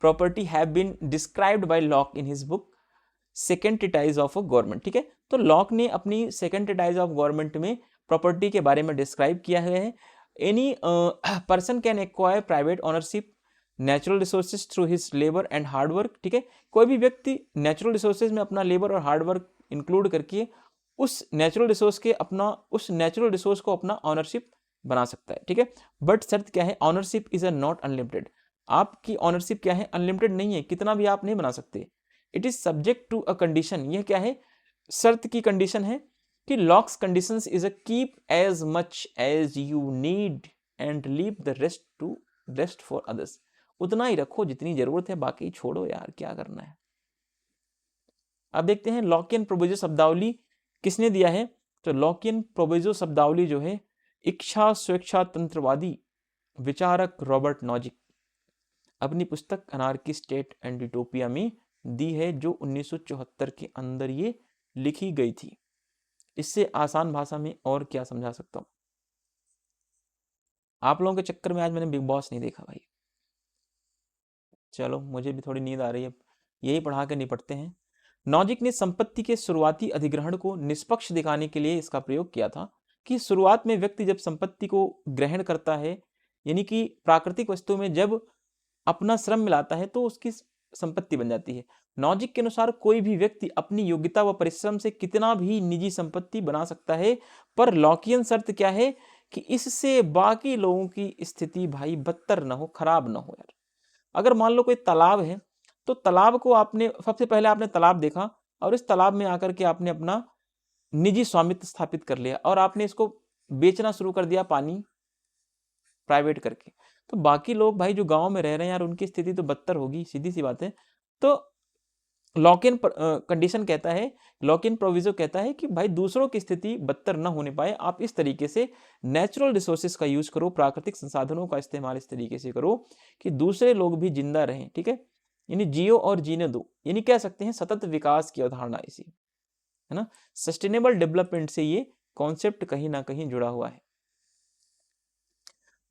property have been described by Locke in his book second treatise of government. ठीक है, तो लॉक ने अपनी सेकेंड ट्रीटाइज ऑफ गवर्नमेंट में प्रॉपर्टी के बारे में डिस्क्राइब किया है। Any person can acquire private ownership natural resources through his labour and hard work. ठीक है, कोई भी व्यक्ति नेचुरल रिसोर्सेज में अपना लेबर और हार्ड वर्क इंक्लूड करके उस नेचुरल रिसोर्स को अपना ऑनरशिप बना सकता है। ठीक है, बट शर्त क्या है? Ownership is a not unlimited. आपकी ऑनरशिप क्या है? अनलिमिटेड नहीं है, कितना भी आप नहीं बना सकते। It is subject to a condition. यह क्या है? शर्त की कंडीशन है कि Locke's conditions is a keep as much as you need and leave the rest for others. उतना ही रखो जितनी जरूरत है, बाकी छोड़ो यार, क्या करना है। अब देखते हैं लॉक इन प्रोविजन शब्दावली किसने दिया है। तो लॉकियन प्रोविजो शब्दावली जो है इच्छा स्वेच्छा तंत्रवादी विचारक रॉबर्ट नॉजिक अपनी पुस्तक अनार्की स्टेट एंड यूटोपिया में दी है, जो 1974 के अंदर ये लिखी गई थी। इससे आसान भाषा में और क्या समझा सकता हूं। आप लोगों के चक्कर में आज मैंने बिग बॉस नहीं देखा भाई। चलो मुझे भी थोड़ी नींद आ रही है, यही पढ़ा के निपटते हैं। नॉजिक ने संपत्ति के शुरुआती अधिग्रहण को निष्पक्ष दिखाने के लिए इसका प्रयोग किया था कि शुरुआत में व्यक्ति जब संपत्ति को ग्रहण करता है, यानी कि प्राकृतिक वस्तु में जब अपना श्रम मिलाता है तो उसकी संपत्ति बन जाती है। नॉजिक के अनुसार कोई भी व्यक्ति अपनी योग्यता व परिश्रम से कितना भी निजी संपत्ति बना सकता है, पर लॉकियन शर्त क्या है कि इससे बाकी लोगों की स्थिति भाई बदतर ना हो, खराब ना हो। यार अगर मान लो कोई तालाब है, तो तालाब को आपने सबसे पहले आपने तालाब देखा और इस तालाब में आकर के आपने अपना निजी स्वामित्व स्थापित कर लिया और आपने इसको बेचना शुरू कर दिया पानी प्राइवेट करके, तो बाकी लोग भाई जो गांव में रह रहे हैं यार उनकी स्थिति तो बदतर होगी, सीधी सी बात है। तो लॉक इन कंडीशन कहता है, लॉक इन प्रोविजो कहता है कि भाई दूसरों की स्थिति बदतर ना होने पाए, आप इस तरीके से नेचुरल रिसोर्सेज का यूज करो, प्राकृतिक संसाधनों का इस्तेमाल इस तरीके से करो कि दूसरे लोग भी जिंदा रहें। ठीक है, यानी जियो और जीने दो, यानी कह सकते हैं सतत विकास की अवधारणा इसी, है ना। सस्टेनेबल डेवलपमेंट से ये कॉन्सेप्ट कहीं ना कहीं जुड़ा हुआ है।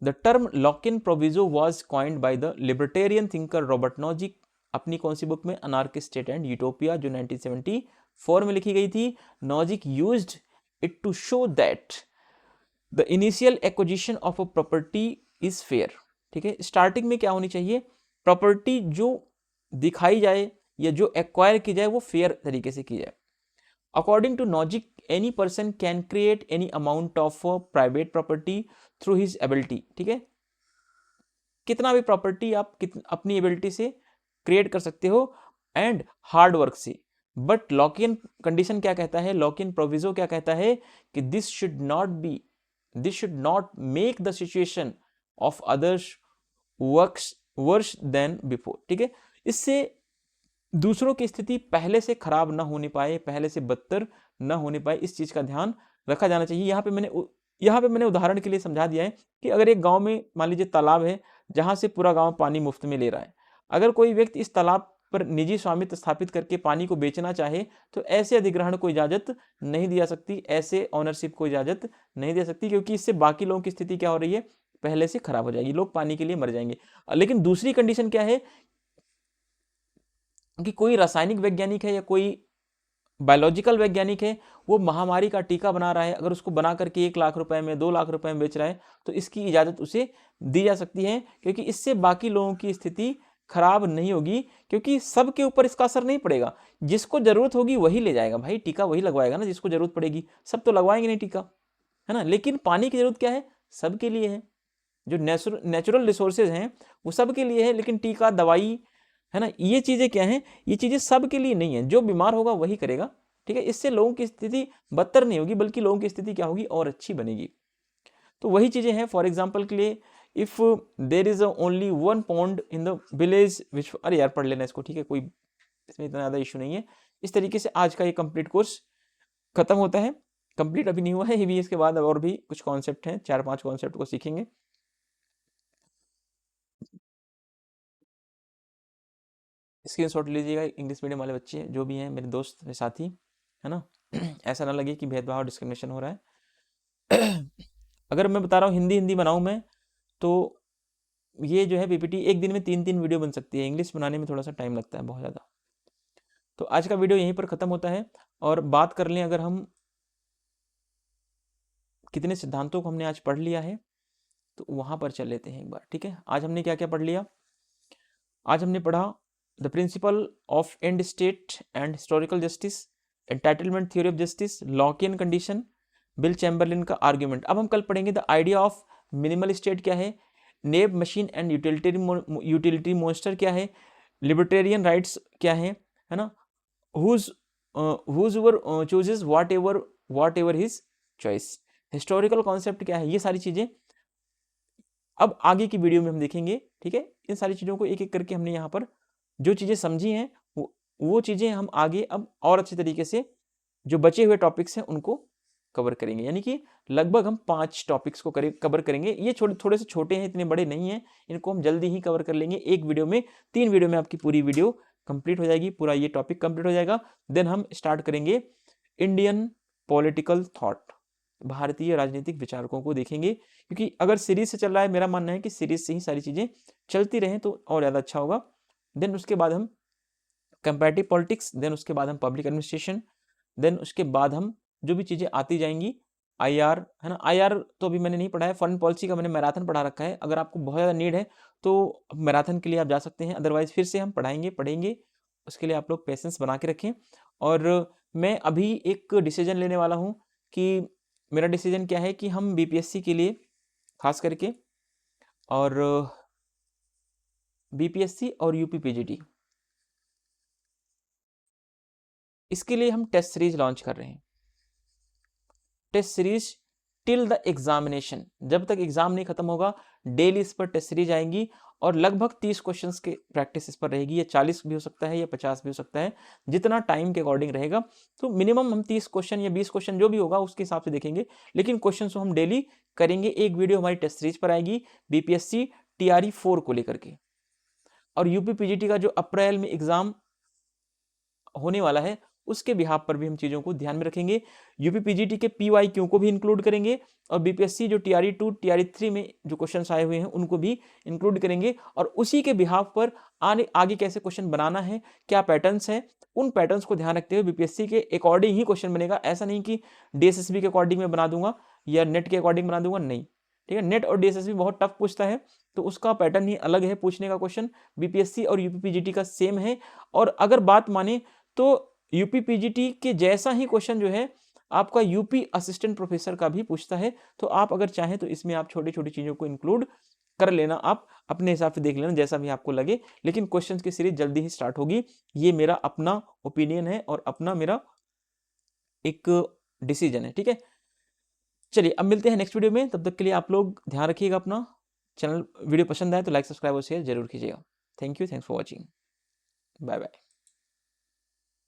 The term lock-in proviso was coined by the libertarian thinker Robert Nozick अपनी कौन सी बुक में, अनार्की स्टेट एंड यूटोपिया, जो 1974 में लिखी गई थी। Nozick used it to show that the initial acquisition of a property is fair। ठीक है, स्टार्टिंग में क्या होनी चाहिए, प्रॉपर्टी जो दिखाई जाए या जो एक्वायर की जाए वो फेयर तरीके से की जाए। According to Nozick, any person can create any amount of private property through his ability। ठीक है, कितना भी प्रॉपर्टी आप अपनी एबिलिटी से क्रिएट कर सकते हो एंड हार्ड वर्क से। बट लॉक इन कंडीशन क्या कहता है, लॉक इन प्रोविजो क्या कहता है कि this should not make the situation of others worse than before. ठीक है, इससे दूसरों की स्थिति पहले से खराब ना होने पाए, पहले से बदतर ना होने पाए, इस चीज का ध्यान रखा जाना चाहिए। यहाँ पे मैंने उदाहरण के लिए समझा दिया है कि अगर एक गांव में मान लीजिए तालाब है जहां से पूरा गांव पानी मुफ्त में ले रहा है, अगर कोई व्यक्ति इस तालाब पर निजी स्वामित्व स्थापित करके पानी को बेचना चाहे तो ऐसे अधिग्रहण को इजाजत नहीं दी जा सकती, ऐसे ऑनरशिप को इजाजत नहीं दे सकती, क्योंकि इससे बाकी लोगों की स्थिति क्या हो रही है, पहले से खराब हो जाएगी, लोग पानी के लिए मर जाएंगे। लेकिन दूसरी कंडीशन क्या है कि कोई रासायनिक वैज्ञानिक है या कोई बायोलॉजिकल वैज्ञानिक है, वो महामारी का टीका बना रहा है, अगर उसको बना करके 1 लाख रुपए में 2 लाख रुपए में बेच रहा है तो इसकी इजाजत उसे दी जा सकती है, क्योंकि इससे बाकी लोगों की स्थिति खराब नहीं होगी, क्योंकि सबके ऊपर इसका असर नहीं पड़ेगा। जिसको जरूरत होगी वही ले जाएगा भाई, टीका वही लगवाएगा ना जिसको जरूरत पड़ेगी, सब तो लगवाएंगे नहीं टीका, है ना। लेकिन पानी की जरूरत क्या है, सबके लिए है, जो नेचुरल रिसोर्सेज हैं वो सबके लिए है, लेकिन टीका दवाई, है ना, ये चीजें क्या हैं, ये चीजें सबके लिए नहीं है, जो बीमार होगा वही करेगा। ठीक है, इससे लोगों की स्थिति बदतर नहीं होगी, बल्कि लोगों की स्थिति क्या होगी, और अच्छी बनेगी। तो वही चीजें हैं, फॉर एग्जाम्पल के लिए if there is only 1 pond in the village विच, अरे यार पढ़ लेना इसको, ठीक है, कोई इसमें इतना ज्यादा इशू नहीं है। इस तरीके से आज का ये कंप्लीट कोर्स खत्म होता है। कंप्लीट अभी नहीं हुआ है, भी इसके बाद और भी कुछ कॉन्सेप्ट हैं, 4-5 कॉन्सेप्ट को सीखेंगे। स्क्रीनशॉट लीजिएगा, इंग्लिश मीडियम वाले बच्चे जो भी हैं, मेरे दोस्त, मेरे साथी, है ना, ऐसा ना लगे कि भेदभाव डिस्क्रिमिनेशन हो रहा है। अगर मैं बता रहा हूँ हिंदी बनाऊँ मैं, तो ये जो है पीपीटी एक दिन में 3-3 वीडियो बन सकती है, इंग्लिश बनाने में थोड़ा सा टाइम लगता है बहुत ज़्यादा। तो आज का वीडियो यहीं पर ख़त्म होता है, और बात कर लें अगर हम कितने सिद्धांतों को हमने आज पढ़ लिया है, तो वहाँ पर चल लेते हैं एक बार। ठीक है, आज हमने क्या क्या पढ़ लिया, आज हमने पढ़ा the principle of end state and historical justice, entitlement theory of justice, Lockean condition, Bill Chamberlain का आर्ग्यूमेंट। अब हम कल पढ़ेंगे the idea of minimal state क्या है, नेब मशीन एंड यूटिलिटी मॉन्स्टर क्या है, लिबर्टेरियन राइट्स क्या है ना, whosoever chooses whatever his choice, historical concept क्या है, ये सारी चीजें अब आगे की वीडियो में हम देखेंगे। ठीक है, इन सारी चीजों को एक एक करके हमने यहाँ पर जो चीजें समझी हैं वो चीजें हम आगे अब और अच्छे तरीके से जो बचे हुए टॉपिक्स हैं उनको कवर करेंगे, यानी कि लगभग हम 5 टॉपिक्स को कवर करेंगे। ये थोड़े से छोटे हैं, इतने बड़े नहीं हैं, इनको हम जल्दी ही कवर कर लेंगे एक वीडियो में। 3 वीडियो में आपकी पूरी वीडियो कंप्लीट हो जाएगी, पूरा ये टॉपिक कंप्लीट हो जाएगा। देन हम स्टार्ट करेंगे इंडियन पॉलिटिकल थॉट, भारतीय राजनीतिक विचारकों को देखेंगे, क्योंकि अगर सीरीज से चल रहा है, मेरा मानना है कि सीरीज से ही सारी चीजें चलती रहें तो और ज्यादा अच्छा होगा। देन उसके बाद हम कंपैरेटिव पॉलिटिक्स, देन उसके बाद हम पब्लिक एडमिनिस्ट्रेशन, देन उसके बाद हम जो भी चीजें आती जाएंगी, आईआर है ना, आईआर तो अभी मैंने नहीं पढ़ा है, फॉरेन पॉलिसी का मैंने मैराथन पढ़ा रखा है। अगर आपको बहुत ज़्यादा नीड है तो मैराथन के लिए आप जा सकते हैं, अदरवाइज फिर से हम पढ़ेंगे। उसके लिए आप लोग पेशेंस बना के रखें। और मैं अभी एक डिसीजन लेने वाला हूँ कि मेरा डिसीजन क्या है कि हम बीपीएससी के लिए खास करके, और बीपीएससी और यूपी पीजीटी, इसके लिए हम टेस्ट सीरीज लॉन्च कर रहे हैं। Test series till the examination, जब तक एग्जाम नहीं खत्म होगा डेली इस पर टेस्ट सीरीज आएंगी, और लगभग 30 क्वेश्चंस के प्रैक्टिस इस पर रहेगी। ये 40 भी हो सकता है या 50 भी हो सकता है, जितना टाइम के अकॉर्डिंग रहेगा। तो मिनिमम हम 30 क्वेश्चन या 20 क्वेश्चन जो भी होगा उसके हिसाब से देखेंगे, लेकिन क्वेश्चन को हम डेली करेंगे। एक वीडियो हमारी टेस्ट सीरीज पर आएगी बीपीएससी टीआरई 4 को लेकर के, और यूपी पीजीटी का जो अप्रैल में एग्जाम होने वाला है उसके बिहाफ पर भी हम चीजों को ध्यान में रखेंगे। यूपी पीजीटी के पीवाईक्यू को भी इंक्लूड करेंगे, और बीपीएससी जो टीआरई 2 टीआरई 3 में जो क्वेश्चंस आए हुए हैं उनको भी इंक्लूड करेंगे, और उसी के बिहाफ पर आगे कैसे क्वेश्चन बनाना है, क्या पैटर्न्स हैं, उन पैटर्न्स को ध्यान रखते हुए बीपीएससी के अकॉर्डिंग ही क्वेश्चन बनेगा। ऐसा नहीं कि डीएसएसबी के अकॉर्डिंग में बना दूंगा या नेट के अकॉर्डिंग बना दूंगा, नहीं। ठीक है, नेट और डीएसएसबी बहुत टफ पूछता है, तो उसका पैटर्न ही अलग है पूछने का क्वेश्चन। बीपीएससी और यूपी पीजीटी का सेम है। और अगर बात माने तो यूपी पीजीटी के जैसा ही क्वेश्चन जो है आपका यूपी असिस्टेंट प्रोफेसर का भी पूछता है। तो आप अगर चाहें तो इसमें आप छोटी छोटी चीजों को इंक्लूड कर लेना, आप अपने हिसाब से देख लेना जैसा भी आपको लगे, लेकिन क्वेश्चंस की सीरीज जल्दी ही स्टार्ट होगी। ये मेरा अपना ओपिनियन है और अपना मेरा एक डिसीजन है। ठीक है, चलिए अब मिलते हैं नेक्स्ट वीडियो में, तब तक के लिए आप लोग ध्यान रखिएगा अपना। चैनल वीडियो पसंद आए तो लाइक सब्सक्राइब और शेयर जरूर कीजिएगा। Thank you, thanks for watching, bye bye.